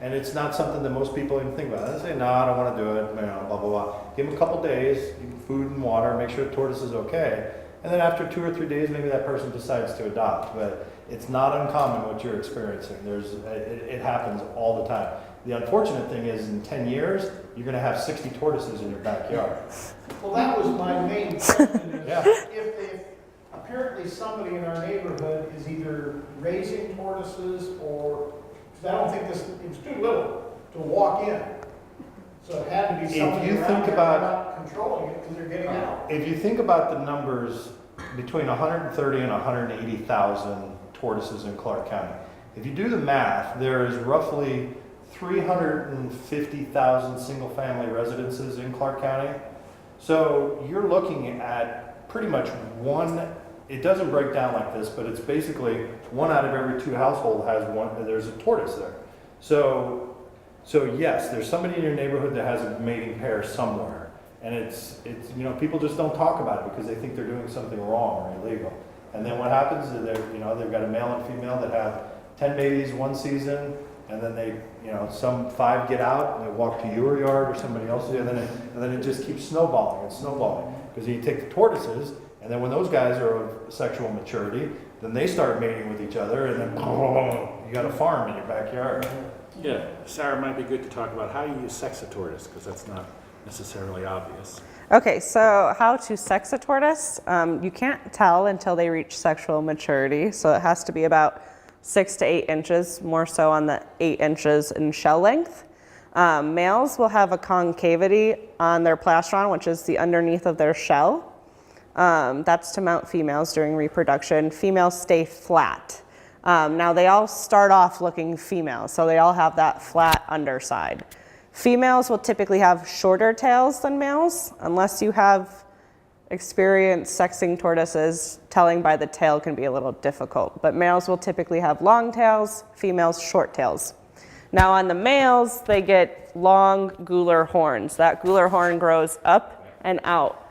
And it's not something that most people even think about. They say, no, I don't want to do it, you know, blah, blah, blah. Give them a couple days, give them food and water, make sure the tortoise is okay. And then after 2 or 3 days, maybe that person decides to adopt. But it's not uncommon what you're experiencing. It happens all the time. The unfortunate thing is, in 10 years, you're going to have 60 tortoises in your backyard. Well, that was my main question, is Yeah. if apparently somebody in our neighborhood is either raising tortoises or, 'cause I don't think it was too little to walk in. So it had to be If somebody you around think there about- not controlling it because they're getting out. If you think about the numbers, between 130 and 180,000 tortoises in Clark County. If you do the math, there is roughly 350,000 single-family residences in Clark County. So you're looking at pretty much it doesn't break down like this, but it's basically 1 out of every 2 households there's a tortoise there. So yes, there's somebody in your neighborhood that has a mating pair somewhere. And it's you know, people just don't talk about it because they think they're doing something wrong or illegal. And then what happens is they've got a male and female that have 10 babies one season, and then some 5 get out and they walk to your yard or somebody else's, and then it just keeps snowballing and snowballing. Because you take the tortoises, and then when those guys are of sexual maturity, then they start mating with each other, and then you got a farm in your backyard. Yeah, Sarah, it might be good to talk about how you sex a tortoise, because that's not necessarily obvious. Okay, so how to sex a tortoise? You can't tell until they reach sexual maturity, so it has to be about 6 to 8 inches, more so on the 8 inches in shell length. Males will have a concavity on their plastron, which is the underneath of their shell. That's to mount females during reproduction. Females stay flat. Now they all start off looking female, so they all have that flat underside. Females will typically have shorter tails than males, unless you have experience sexing tortoises. Telling by the tail can be a little difficult, but males will typically have long tails, females short tails. Now on the males, they get long gular horns. That gular horn grows up and out.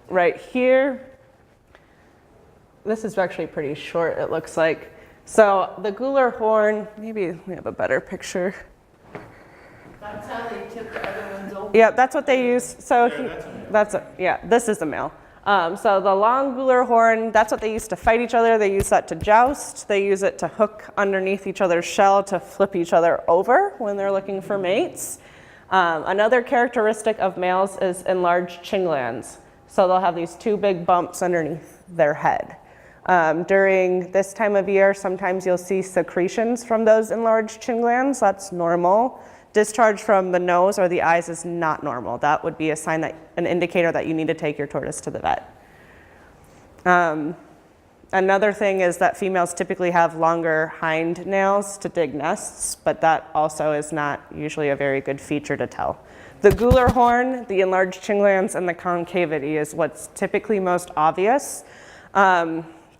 Right here, this is actually pretty short, it looks like. So the gular horn, maybe we have a better picture. That's how they tip the other ones over. Yeah, that's what they use. So this is a male. So the long gular horn, that's what they use to fight each other. They use that to joust. They use it to hook underneath each other's shell to flip each other over when they're looking for mates. Another characteristic of males is enlarged chin glands. So they'll have these 2 big bumps underneath their head. During this time of year, sometimes you'll see secretions from those enlarged chin glands. That's normal. Discharge from the nose or the eyes is not normal. That would be an indicator that you need to take your tortoise to the vet. Another thing is that females typically have longer hind nails to dig nests, but that also is not usually a very good feature to tell. The gular horn, the enlarged chin glands, and the concavity is what's typically most obvious.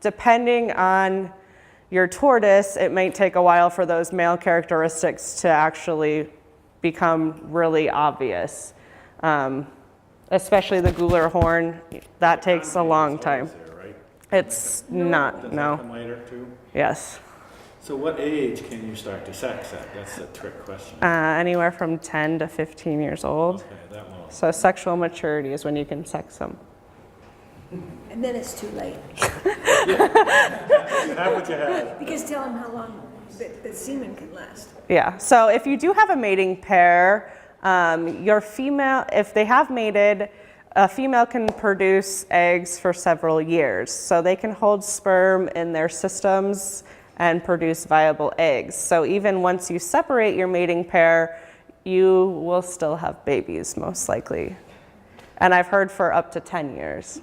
Depending on your tortoise, it might take a while for those male characteristics to actually become really obvious. Especially the gular horn, that takes a long time. It's not, Does no. that come later too? Yes. So what age can you start to sex at? That's a trick question. Anywhere from 10 to 15 years old. Okay, that long. So sexual maturity is when you can sex them. And then it's too late. You have what you have. Because tell them how long the semen can last. Yeah, so if you do have a mating pair, your female, if they have mated, a female can produce eggs for several years. So they can hold sperm in their systems and produce viable eggs. So even once you separate your mating pair, you will still have babies, most likely. And I've heard for up to 10 years.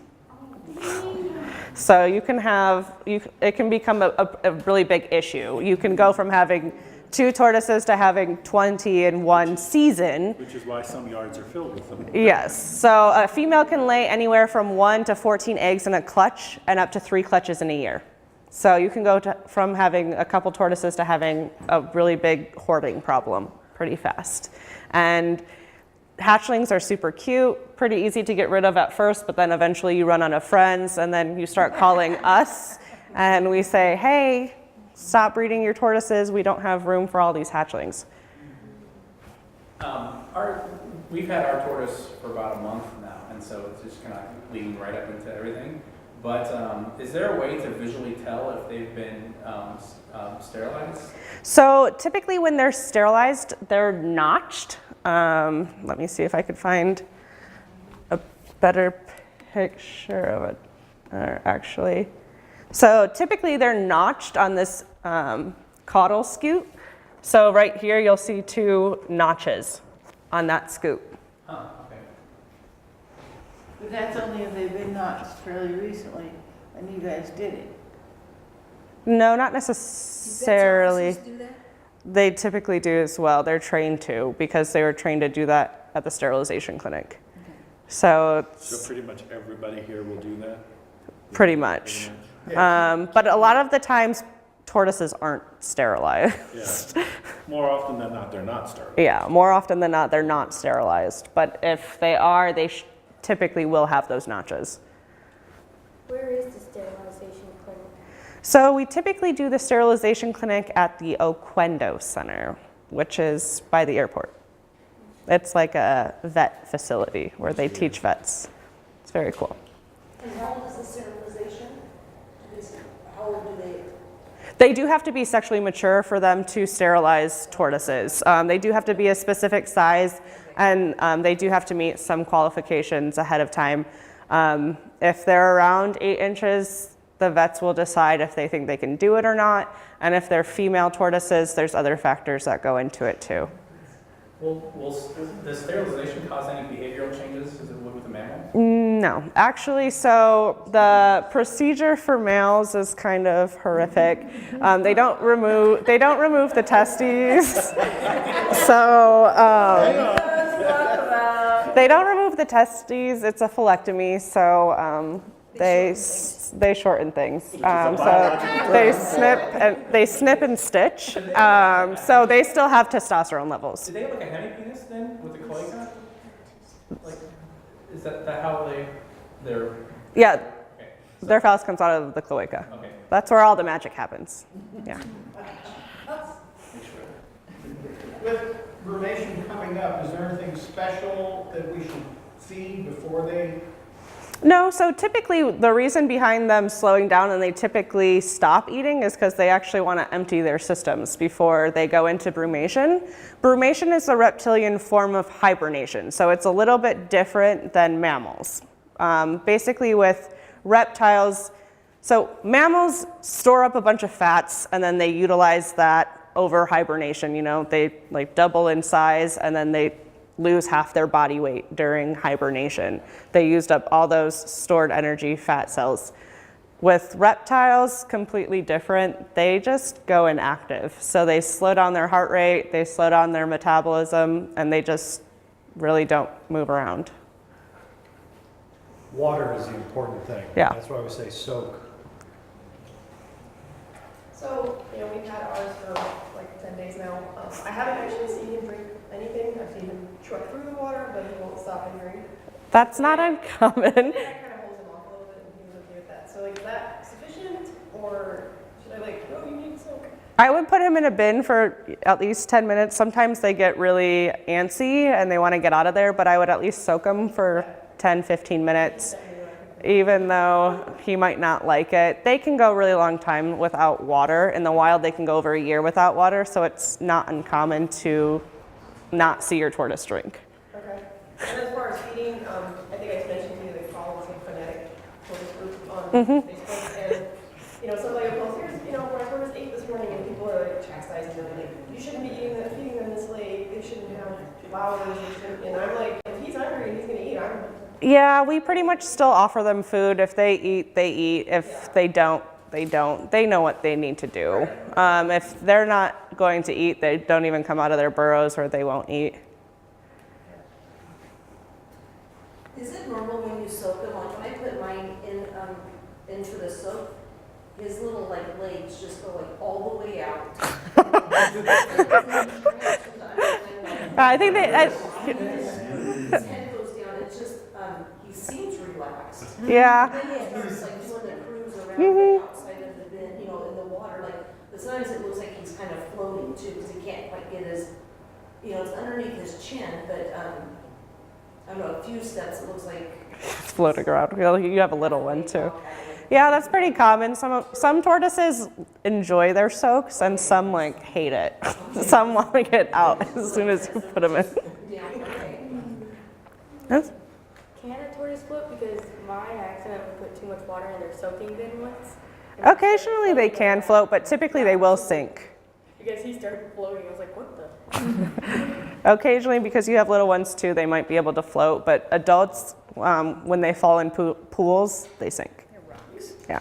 So you can have, it can become a really big issue. You can go from having 2 tortoises to having 20 in one season. Which is why some yards are filled with them. Yes, so a female can lay anywhere from 1 to 14 eggs in a clutch and up to 3 clutches in a year. So you can go from having a couple tortoises to having a really big hoarding problem pretty fast. And hatchlings are super cute, pretty easy to get rid of at first, but then eventually you run out of friends and then you start calling us and we say, hey, stop breeding your tortoises. We don't have room for all these hatchlings. We've had our tortoise for about a month now, and so it's just kind of leading right up into everything. But is there a way to visually tell if they've been sterilized? So typically when they're sterilized, they're notched. Let me see if I could find a better picture of it, actually. So typically they're notched on this caudal scoop. So right here you'll see 2 notches on that scoop. Oh, okay. But that's only if they've been notched fairly recently, and you guys did it. No, not Do vets' necessarily. offices do that? They typically do as well. They're trained to because they were trained to do that at the sterilization clinic. Okay. So So pretty much everybody here will do that? pretty much. But a lot of the times tortoises aren't sterilized. Yeah. More often than not, they're not sterile. Yeah, more often than not, they're not sterilized. But if they are, they typically will have those notches. Where is the sterilization clinic? So we typically do the sterilization clinic at the Oquendo Center, which is by the airport. It's like a vet facility where they teach vets. It's very cool. And how old is the sterilization? How old do they? They do have to be sexually mature for them to sterilize tortoises. They do have to be a specific size, and they do have to meet some qualifications ahead of time. If they're around 8 inches, the vets will decide if they think they can do it or not. And if they're female tortoises, there's other factors that go into it too. Does sterilization cause any behavioral changes as it would with a mammal? No, actually, so the procedure for males is kind of horrific. They don't remove the testes. So they don't remove the testes. It's a philectomy. So they shorten things. So they snip and stitch. So they still have testosterone levels. Do they have like a hemipenis then with the cloaca? Like, is that how they're? Yeah, Okay. their phallus comes out of the cloaca. Okay. That's where all the magic happens. Yeah. Make sure. With brumation coming up, is there anything special that we should feed before they? No, so typically the reason behind them slowing down and they typically stop eating is because they actually want to empty their systems before they go into brumation. Brumation is a reptilian form of hibernation, so it's a little bit different than mammals. Basically with reptiles, so mammals store up a bunch of fats and then they utilize that over hibernation. You know, they like double in size and then they lose half their body weight during hibernation. They used up all those stored energy fat cells. With reptiles, completely different. They just go inactive. So they slow down their heart rate, they slow down their metabolism, and they just really don't move around. Water is the important thing. Yeah. That's why we say soak. So, we've had ours for like 10 days now. I haven't actually seen him drink anything. I've seen him truck through the water, but he won't stop and drink. That's not uncommon. I kind of hold him off a little bit and he was okay with that. So, like, is that sufficient? Or should I oh, you need to soak? I would put him in a bin for at least 10 minutes. Sometimes they get really antsy and they want to get out of there, but I would at least soak them for 10, 15 minutes. even though he might not like it. They can go a really long time without water. In the wild, they can go over a year without water, so it's not uncommon to not see your tortoise drink. Okay. And as far as feeding, I think I mentioned to you they follow some phonetic tortoise group on Facebook, and somebody will post, here's my tortoise ate this morning, and people are like chastising them, like, you shouldn't be feeding them this late, they shouldn't have flowers, and I'm like, if he's hungry and he's gonna eat, Yeah, we pretty much still offer them food. If they eat, they eat. If they don't, they don't. They know what they need to do. If they're not going to eat, they don't even come out of their burrows or they won't eat. Is it normal when you soak them? Like when I put mine into the soak, his little legs just go all the way out. I think they. His head goes down. It's just he seems relaxed. Yeah. And then he starts doing the cruise around the outside of the bin, in the water. But sometimes it looks like he's kind of floating too, because he can't quite get his, it's underneath his chin. But I don't know, a few steps it looks like It's floating around. You have a little one too. Yeah, that's pretty common. Some tortoises enjoy their soaks and some hate it. Some want to get out as soon as you put them in. Yes? Can a tortoise float? Because mine accidentally put too much water in their soaking bin once. Occasionally they can float, but typically they will sink. Because he started floating, I was like, what the? Occasionally, because you have little ones too, they might be able to float, but adults, when they fall in pools, they sink. Yeah.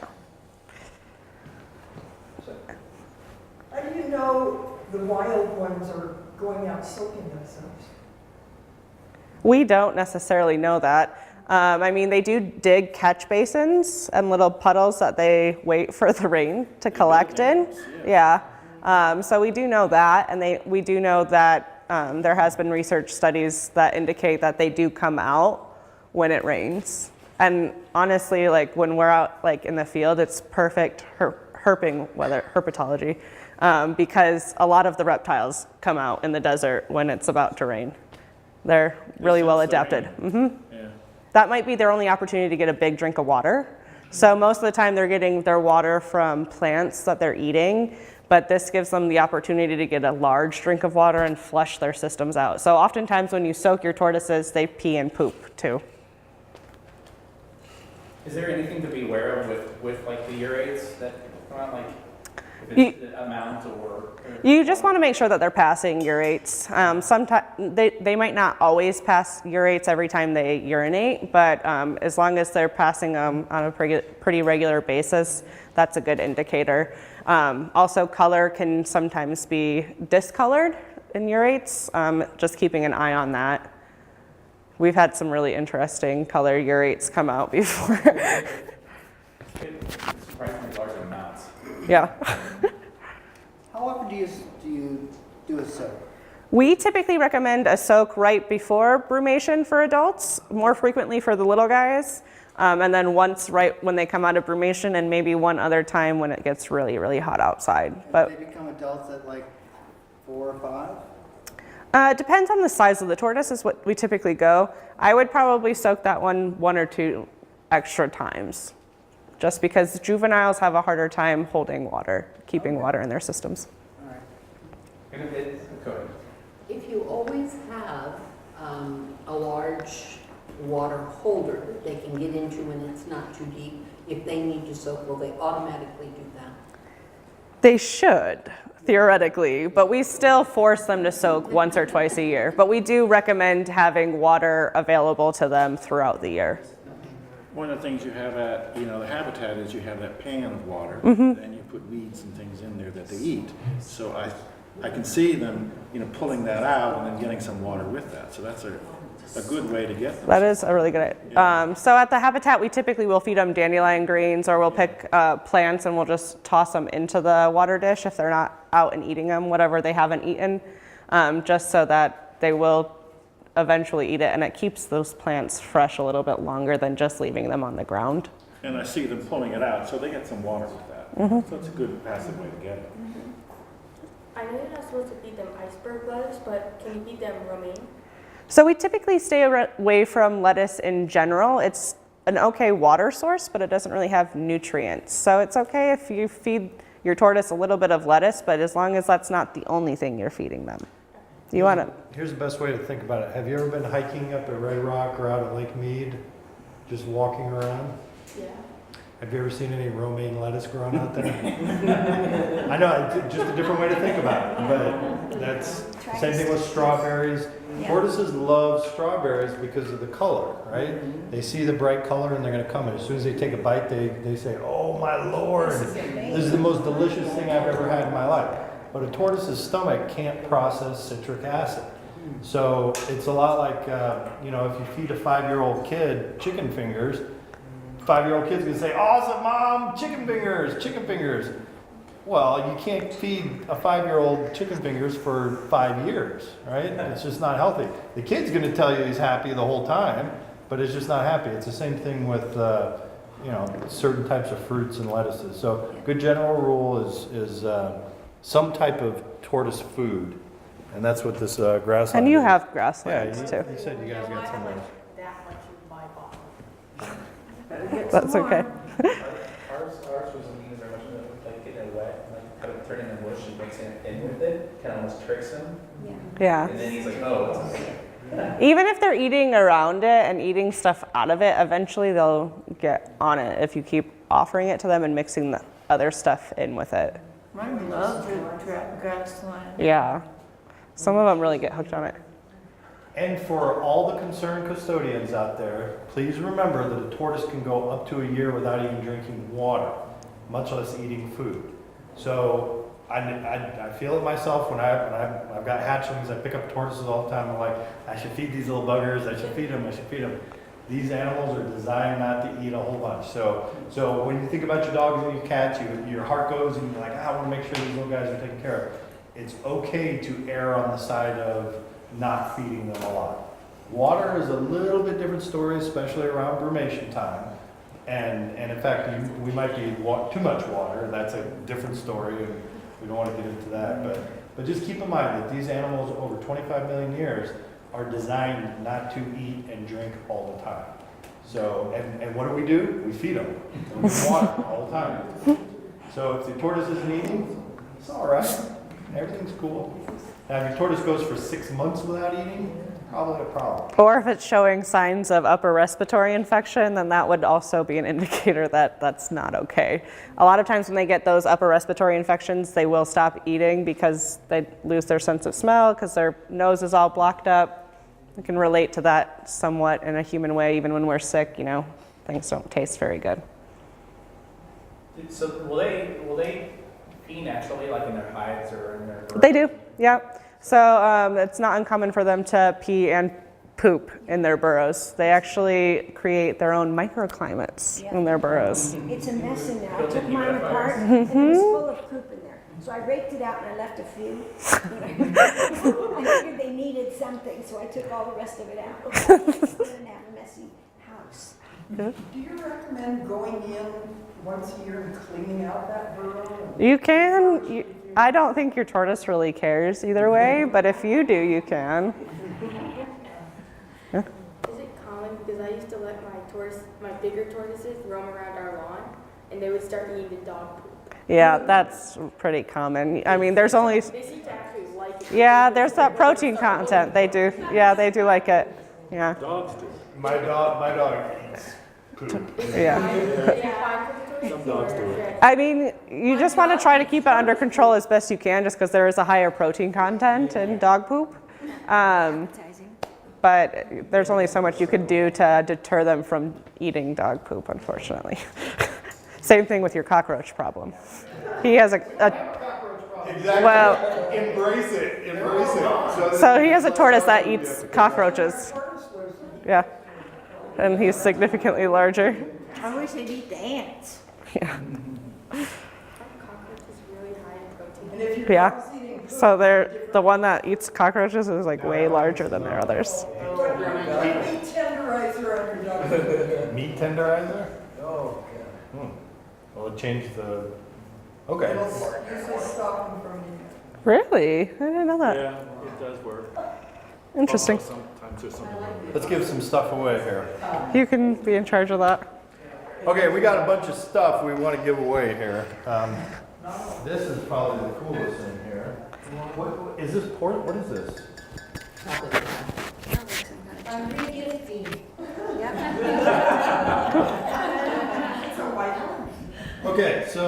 How do you know the wild ones are going out soaking themselves? We don't necessarily know that. They do dig catch basins and little puddles that they wait for the rain to collect in. Yeah. So we do know that, and we do know that there has been research studies that indicate that they do come out when it rains. And honestly, when we're out in the field, it's perfect herping weather, herpetology, because a lot of the reptiles come out in the desert when it's about to rain. They're really well adapted. Yeah. That might be their only opportunity to get a big drink of water. So most of the time they're getting their water from plants that they're eating, but this gives them the opportunity to get a large drink of water and flush their systems out. So oftentimes when you soak your tortoises, they pee and poop too. Is there anything to be aware of with the urates that come out, if it's the amount or? You just want to make sure that they're passing urates. Sometimes they might not always pass urates every time they urinate, but as long as they're passing them on a pretty regular basis, that's a good indicator. Also, color can sometimes be discolored in urates, just keeping an eye on that. We've had some really interesting color urates come out before. It's surprisingly large amounts. Yeah. How often do you do a soak? We typically recommend a soak right before brumation for adults, more frequently for the little guys, and then once right when they come out of brumation, and maybe one other time when it gets really, really hot outside. But They become adults at 4 or 5? it depends on the size of the tortoise is what we typically go. I would probably soak that one or two extra times, just because juveniles have a harder time holding water, keeping water in their systems. All right. Go ahead. If you always have a large water holder that they can get into when it's not too deep, if they need to soak, will they automatically do that? They should, theoretically, but we still force them to soak once or twice a year. But we do recommend having water available to them throughout the year. One of the things you have at, the habitat is you have that pan of water, and you put weeds and things in there that they eat. So I can see them, pulling that out and then getting some water with that. So that's a good way to get them. That is a really good idea. So at the habitat, we typically will feed them dandelion greens, or we'll pick plants and we'll just toss them into the water dish if they're not out and eating them, whatever they haven't eaten, just so that they will eventually eat it, and it keeps those plants fresh a little bit longer than just leaving them on the ground. And I see them pulling it out, so they get some water with that. So it's a good passive way to get it. I know you're not supposed to feed them iceberg lettuce, but can you feed them romaine? So we typically stay away from lettuce in general. It's an okay water source, but it doesn't really have nutrients. So it's okay if you feed your tortoise a little bit of lettuce, but as long as that's not the only thing you're feeding them. You want to. Here's the best way to think about it. Have you ever been hiking up at Red Rock or out at Lake Mead, just walking around? Yeah. Have you ever seen any romaine lettuce growing out there? I know, it's just a different way to think about it, but that's same thing with strawberries. Tortoises love strawberries because of the color, right? They see the bright color and they're going to come, and as soon as they take a bite, they say, "Oh my Lord, this is the most delicious thing I've ever had in my life." But a tortoise's stomach can't process citric acid. So it's a lot like, you know, if you feed a 5-year-old kid chicken fingers, 5-year-old kid's gonna say, "Awesome, Mom, chicken fingers, chicken fingers." Well, you can't feed a 5-year-old chicken fingers for 5 years, right? It's just not healthy. The kid's gonna tell you he's happy the whole time, but it's just not happy. It's the same thing with, you know, certain types of fruits and lettuces. So good general rule is some type of tortoise food, and that's what this grassland. And you is. have grasslands Yeah, too. you said you guys got some of those. That much in my bottle. That's okay. Ours wasn't eating very much of it, like getting it wet, like kind of turning the mush and mixing it in with it, kind of almost tricks him. Yeah. And then he's like, oh, it's okay. Even if they're eating around it and eating stuff out of it, eventually they'll get on it if you keep offering it to them and mixing the other stuff in with it. Mine loves the grassland. Yeah. Some of them really get hooked on it. And for all the concerned custodians out there, please remember that a tortoise can go up to a year without even drinking water, much less eating food. So I feel it myself when I've got hatchlings. I pick up tortoises all the time. I'm like, I should feed these little buggers. I should feed them. I should feed them. These animals are designed not to eat a whole bunch. So when you think about your dogs and your cats, your heart goes and you're like, I want to make sure these little guys are taken care of. It's okay to err on the side of not feeding them a lot. Water is a little bit different story, especially around brumation time. And in fact, we might be too much water. That's a different story, and we don't want to get into that. But just keep in mind that these animals over 25 million years are designed not to eat and drink all the time. So, and what do? We feed them. We give them water all the time. So if the tortoise isn't eating, it's all right. Everything's cool. Now, if your tortoise goes for 6 months without eating, probably a problem. Or if it's showing signs of upper respiratory infection, then that would also be an indicator that that's not okay. A lot of times when they get those upper respiratory infections, they will stop eating because they lose their sense of smell because their nose is all blocked up. We can relate to that somewhat in a human way. Even when we're sick, you know, things don't taste very good. So will they pee naturally, like in their hives or in their burrows? They do, yeah. So it's not uncommon for them to pee and poop in their burrows. They actually create their own microclimates in their burrows. It's a mess in there. I took mine apart and it was full of poop in there. So I raked it out and I left a few. I figured they needed something, so I took all the rest of it out. So I'm gonna have a messy house. Do you recommend going in once a year and cleaning out that burrow? You can. I don't think your tortoise really cares either way, but if you do, you can. Is it common, because I used to let my bigger tortoises roam around our lawn, and they would start eating the dog poop. Yeah, that's pretty common. I mean, there's only. They seem to actually like it. Yeah, there's that protein content. They do. Yeah, they do like it. Yeah. Dogs do. My dog eats poop. Yeah. Some dogs do it. I mean, you just want to try to keep it under control as best you can, just because there is a higher protein content in dog poop. But there's only so much you could do to deter them from eating dog poop, unfortunately. Same thing with your cockroach problem. He has Exactly. well, Embrace it. Embrace it. so he has a tortoise that eats cockroaches. Yeah, and he's significantly larger. I wish they'd eat the ants. Yeah. Cockroach is really high in protein. And if your Yeah. dog's eating poop, So the one that eats cockroaches is like way larger than their others. put meat tenderizer on your dog. Meat tenderizer? Oh, okay. Well, it changed the. Okay. It'll usually stop them from eating. Really? I didn't know that. Yeah, it does work. Interesting. Sometimes there's something wrong. Let's give some stuff away here. You can be in charge of that. Okay, we got a bunch of stuff we want to give away here. This is probably the coolest thing here. What is this port? What is this? I'm gonna get it for you. Okay, so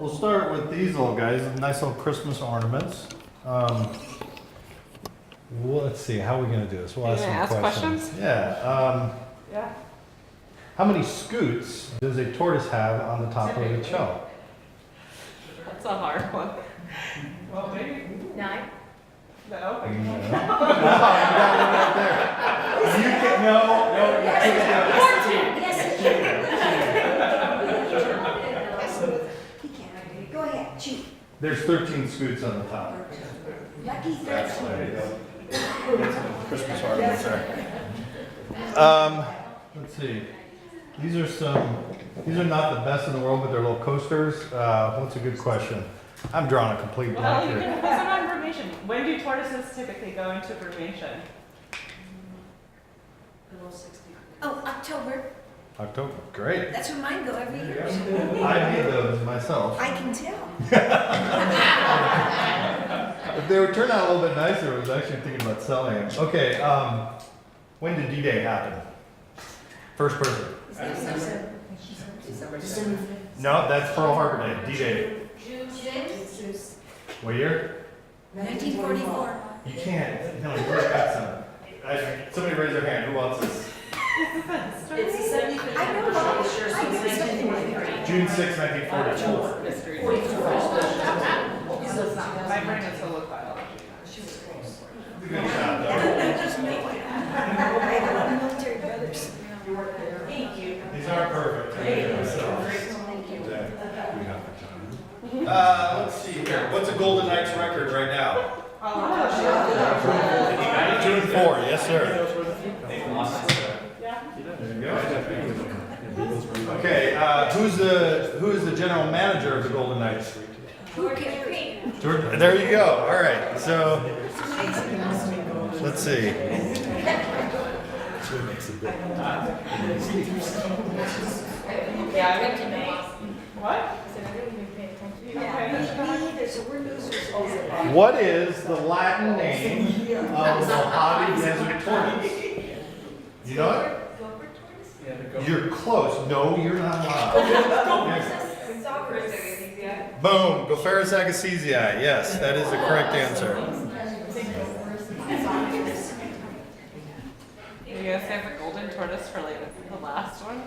we'll start with these little guys, nice little Christmas ornaments. Well, let's see, how are we going to do this? We'll ask some questions. Yeah. Yeah. How many scoots does a tortoise have on the top of its shell? That's a hard one. Well, maybe 9. no. No. You got one right there. You can, no, you can't. He can't. Go ahead, shoot. There's 13 scoots on the top. Lucky That's 13. Christmas ornaments there. Let's see. These are not the best in the world, but they're little coasters. What's a good question? I'm drawing a complete Well, blank you here. can put some on brumation. When do tortoises typically go into brumation? Oh, October. October, great. That's when mine go every year. I need those myself. I can tell. If they would turn out a little bit nicer, I was actually thinking about selling them. Okay, when did D-Day happen? First person. No, that's Pearl Harbor Day, D-Day. What year? 1944. You can't, no, you already got some. Somebody raise their hand, who wants this? It's the 75th I know, anniversary, so I know it's something 1943. June 6, 1944. Mystery. 44. My brain is full of biology. Good job, though. I just know it. I have a lot of military brothers. Thank you. These aren't perfect. Thank you. Let's see here. What's a Golden Knights record right now? June 4, yes, sir. There you go. Okay, who is the general manager of the Golden Knights? There you go. All right. So let's see. What? Yeah, me either, so we're losers. What is the Latin name of the Mojave Desert tortoise? You know it? You're close. No, you're not allowed. Boom. Gopherus agassizii. Yes, that is the correct answer. You guys have the golden tortoise for like the last one?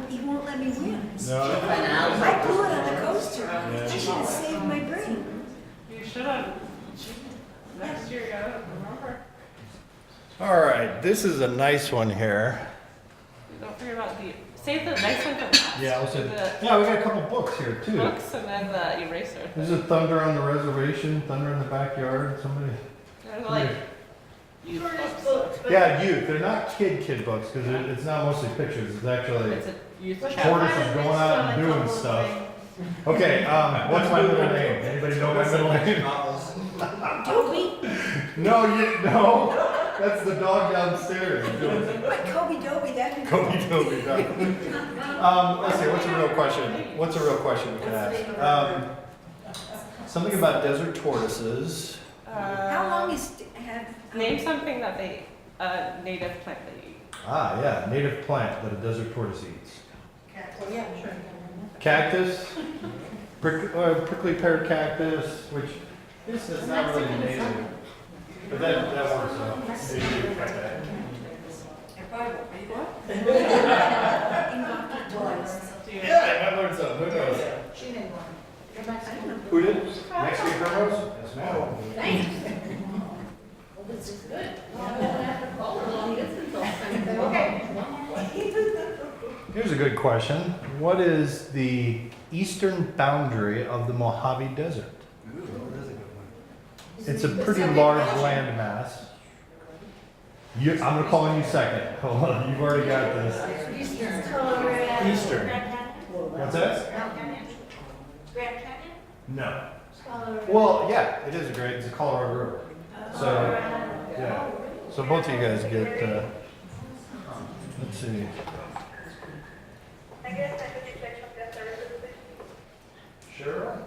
He won't let me win. No. I blew it on the coaster. I should have saved my brain. You should have. Next year, you gotta remember. All right. This is a nice one here. Don't forget about save the nice one for last. Yeah, we'll say. The Yeah, we got a couple books here too. books and then the eraser. This is Thunder on the Reservation, Thunder in the Backyard. Somebody. They're like youth books. Yeah, youth. They're not kid books because it's not mostly pictures. It's actually It's a youth tortoises chapter. going out and doing stuff. Okay, what's my middle name? Anybody know my middle name? Dobie? No, that's the dog downstairs. But Kobe Dobie, that'd be. Kobe Toby. Let's see, what's a real question? What's a real question we can ask? Something about desert tortoises. How long is, Name something that they native plant they eat. Ah, yeah, native plant that a desert tortoise eats. well, yeah, sure. Cactus, prickly pear cactus, which is not really native. But that works out. They do cut that. Yeah, I might learn something. Who knows? She didn't want. Who did? Next week, Rose? Yes, ma'am. Thanks. Here's a good question. What is the eastern boundary of the Mojave Desert? It's a pretty large landmass. I'm going to call on you second. Hold on, you've already got this. Eastern. What's that? Grand Canyon? No. Well, yeah, it is it's a Colorado River. So, yeah. So both of you guys get, let's see. Sure.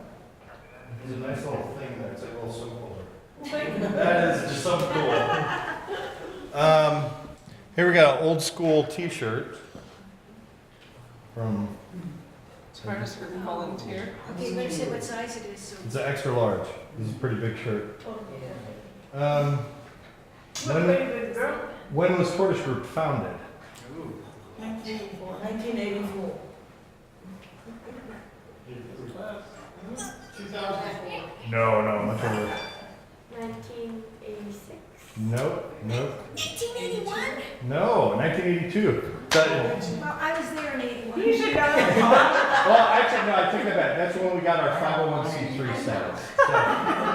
There's a nice little thing there. It's like a little soap holder. That is just something cool. Here we got an old school T-shirt from. Tortoise for volunteer. Okay, better say what size it is, so. It's an extra large. This is a pretty big shirt. When was Tortoise Group founded? 1984. 2000. No, much older. 1986. Nope. 1981? No, 1982. Well, I was there in 81. Well, actually, no, I take that back. That's when we got our 501c3 status. So,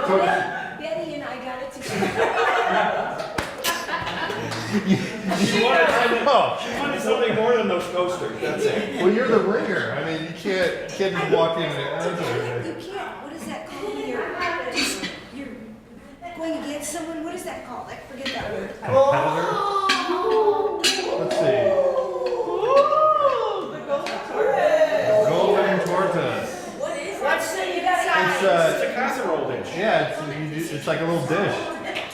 Tortoise. Betty and I got it together. She wanted something more than those coasters, that's it. Well, you're the ringer. I mean, you can't just walk in and answer. You can't, what is that called when you're going against someone? What is that called? I forget that word. Let's see. Golden Tortoise. What is that? It's It's a casserole dish. yeah, it's like a little dish.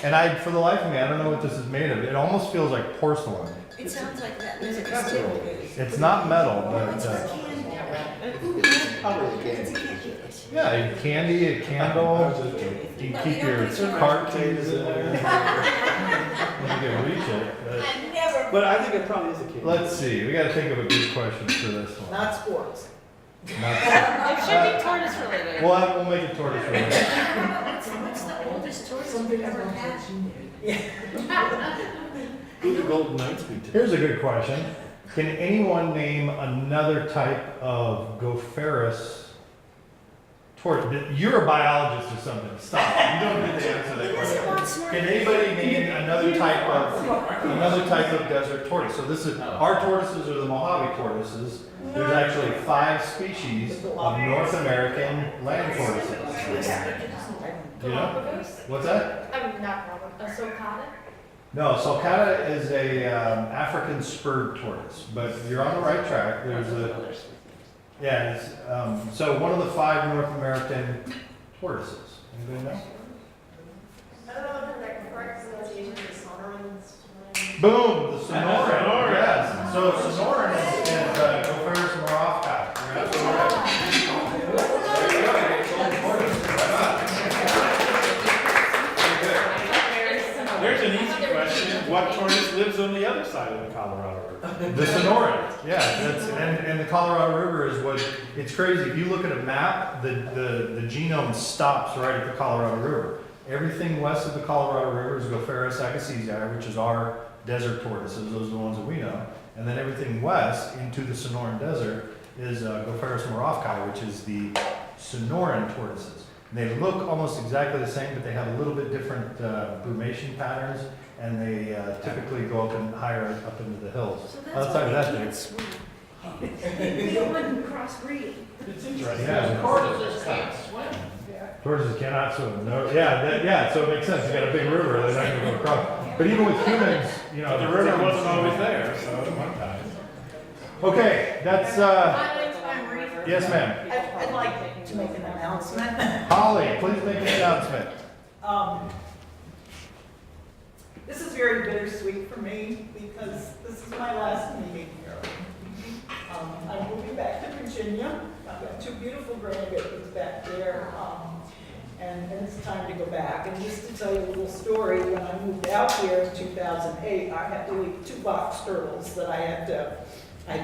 And for the life of me, I don't know what this is made of. It almost feels like porcelain. It sounds like that. It's a casserole dish. It's not metal, but yeah, candy, a candle. You can keep your cart keys in there. You can reach it. But I think it probably is a kid. Let's see. We got to think of a good question for this one. Not sports. It should be tortoise related. We'll make it tortoise related. What's the oldest tortoise we've ever had? Who the Golden Knights be to? Here's a good question. Can anyone name another type of Gopherus tortoise? You're a biologist or something. Stop. You don't get to answer that question. Can anybody name another type of desert tortoise? So this is our tortoises are the Mojave tortoises. There's actually 5 species of North American land tortoises. You know? What's that? I'm not problem. A sulcata? No, sulcata is a African spurred tortoise, but you're on the right track. There's a so one of the 5 North American tortoises. Anybody know? I don't know if the correct pronunciation is Sonorans. Boom, the Sonoran. Yes. So Sonoran is Gopherus moroffi. You're absolutely right. There you go. It's old tortoise. There's an easy question. What tortoise lives on the other side of the Colorado River? The Sonoran, yeah, and the Colorado River is what, it's crazy, if you look at a map, the genome stops right at the Colorado River. Everything west of the Colorado River is Gopherus acacesi, which is our desert tortoises, those are the ones that we know, and then everything west into the Sonoran Desert is Gopherus moroffi, which is the Sonoran tortoises. They look almost exactly the same, but they have a little bit different brumation patterns, and they typically go up and higher up into the hills. So that's Outside of why that, they they can't swim. We don't want them crossbreeding. It's interesting. Yeah. Tortoises can't swim. tortoises cannot swim. No, so it makes sense. You got a big river, they're not going to go across. But even with humans, you know, The river wasn't always there, so at one time. Okay, that's yes, ma'am. I'd like to make an announcement. Holly, please make an announcement. This is very bittersweet for me because this is my last meeting here. I'm moving back to Virginia. I've got 2 beautiful grandbabies back there, and it's time to go back. And just to tell you a little story, when I moved out here in 2008, I had to leave 2 box turtles that I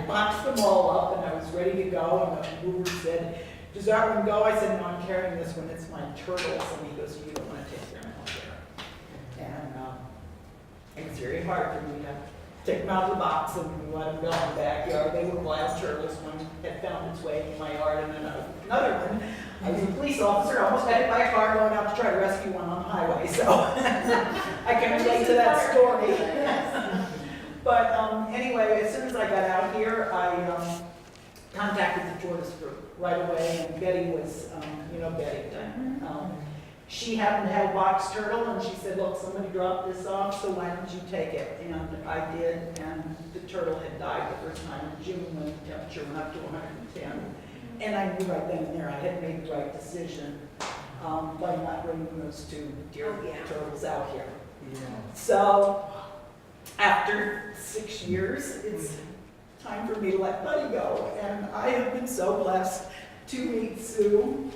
boxed them all up and I was ready to go, and the mover said, "Does that one go?" I said, "No, I'm carrying this one, it's my turtles." And he goes, "You don't want to take them out there." And it was very hard for me to take them out of the box and let them go in the backyard. They were wild turtles. One had found its way in my yard, and then another one, I was a police officer, almost got hit by a car going out to try to rescue one on the highway, so I can relate to that story. But anyway, as soon as I got out here, I contacted the Tortoise group right away, and Betty was, you know Betty, she happened to have box turtle, and she said, look, somebody dropped this off, so why don't you take it? And I did, and the turtle had died the first time in June when the temperature went up to 110. And I knew right then and there I had made the right decision by not bringing those two deer turtles out here. So after 6 years, it's time for me to let Buddy go. And I have been so blessed to meet Sue,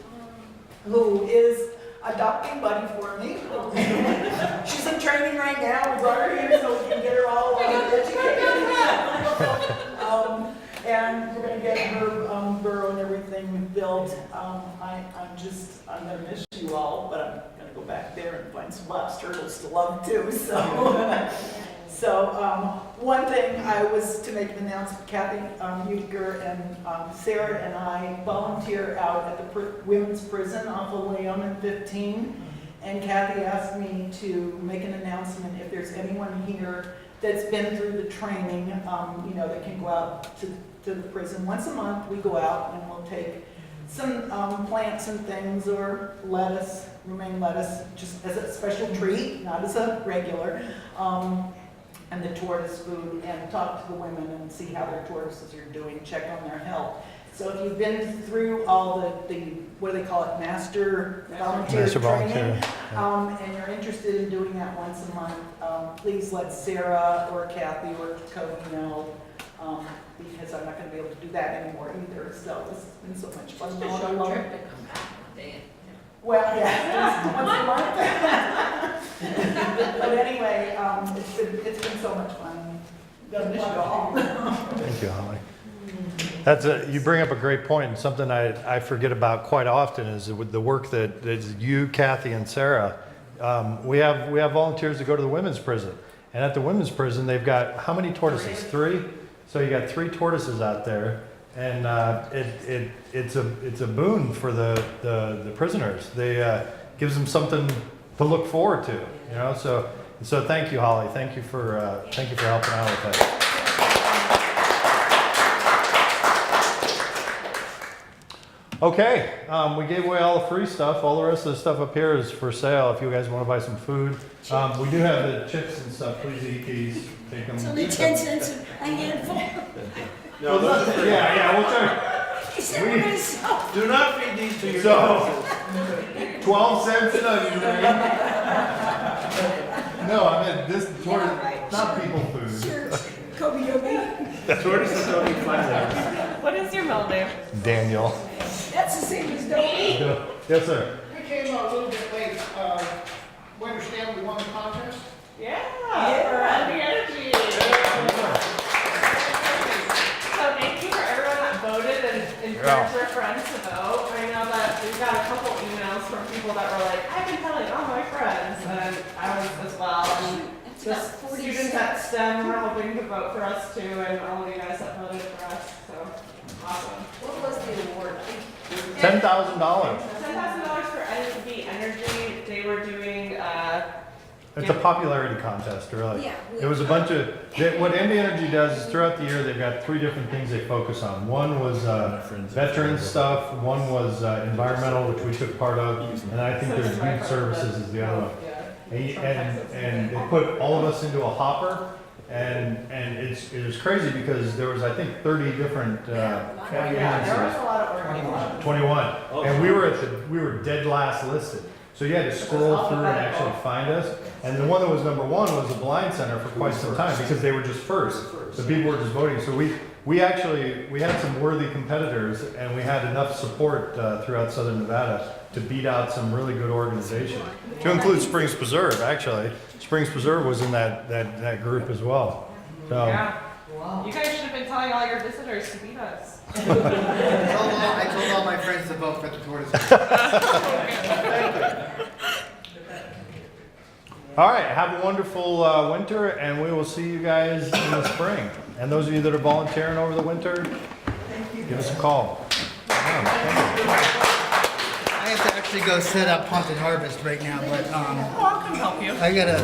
who is adopting Buddy for me. She's in training right now. We brought her here so we can get her all educated. And we're gonna get her burrow and everything built. I'm gonna miss you all, but I'm gonna go back there and find some box turtles to love too, So one thing I was to make an announcement, Kathy Uecker and Sarah and I volunteer out at the women's prison off of Leon and 15. And Kathy asked me to make an announcement if there's anyone here that's been through the training, that can go out to the prison. Once a month we go out and we'll take some plants and things, or lettuce, romaine lettuce, just as a special treat, not as a regular. And the tortoise food, and talk to the women and see how their tortoises are doing, check on their health. So if you've been through all the what do they call it, master volunteer training, and you're interested in doing that once a month, please let Sarah or Kathy or Cody know, because I'm not going to be able to do that anymore either. So this has been so much fun. Just a short trip to come back one day. Well, yeah, once a month. But anyway, it's been so much fun. Gonna miss you all. Thank you, Holly. You bring up a great point, and something I forget about quite often is with the work that is you, Kathy, and Sarah. We have volunteers that go to the women's prison, and at the women's prison they've got how many tortoises? 3. So you got 3 tortoises out there. And it's a boon for the prisoners. They gives them something to look forward to, So thank you, Holly. Thank you for helping out with that. Okay, we gave away all the free stuff. All the rest of the stuff up here is for sale. If you guys want to buy some food, we do have the chips and stuff. Please eat these. Take them. It's only 10 cents a handful. No, those are Yeah, we'll try. Do not feed these to your So, tortoises. 12 cents an onion ring. No, I meant this tortoise, not people food. Sure. Kobe Yogi. Tortoises don't eat flat. What is your middle name? Daniel. That's the same as Dobie. Yes, sir. We came out a little bit late. We understand we won the contest. Yeah, for Andy Energy. So thank you for everyone that voted and encouraged their friends to vote. I know that we've got a couple emails from people that were like, I've been telling all my friends, and I was as well. And the students at STEM were hoping to vote for us too, and all of you guys that voted for us. So awesome. What was the award? $10,000. $10,000 for NB Energy. They were doing. It's a popularity contest, really. Yeah. It was a bunch of, what NB Energy does is throughout the year, they've got 3 different things they focus on. One was veteran stuff, one was environmental, which we took part of, and I think there's youth services is the other one. And they put all of us into a hopper, and it was crazy because there was, I think, 30 different Yeah, there was a lot of organizing. 21. And we were dead last listed. So you had to scroll through and actually find us. And the one that was number 1 was the Blind Center for quite some time because they were just first. So people were just voting. So we had some worthy competitors, and we had enough support throughout Southern Nevada to beat out some really good organizations. To include Springs Preserve, actually. Springs Preserve was in that group as well. So. Yeah. You guys should have been telling all your visitors to beat us. I told all my friends to vote for the tortoise. All right, have a wonderful winter, and we will see you guys in the spring. And those of you that are volunteering over the winter, give us a call. I have to actually go set up Haunted Harvest right now, but Oh, I can help you. I got a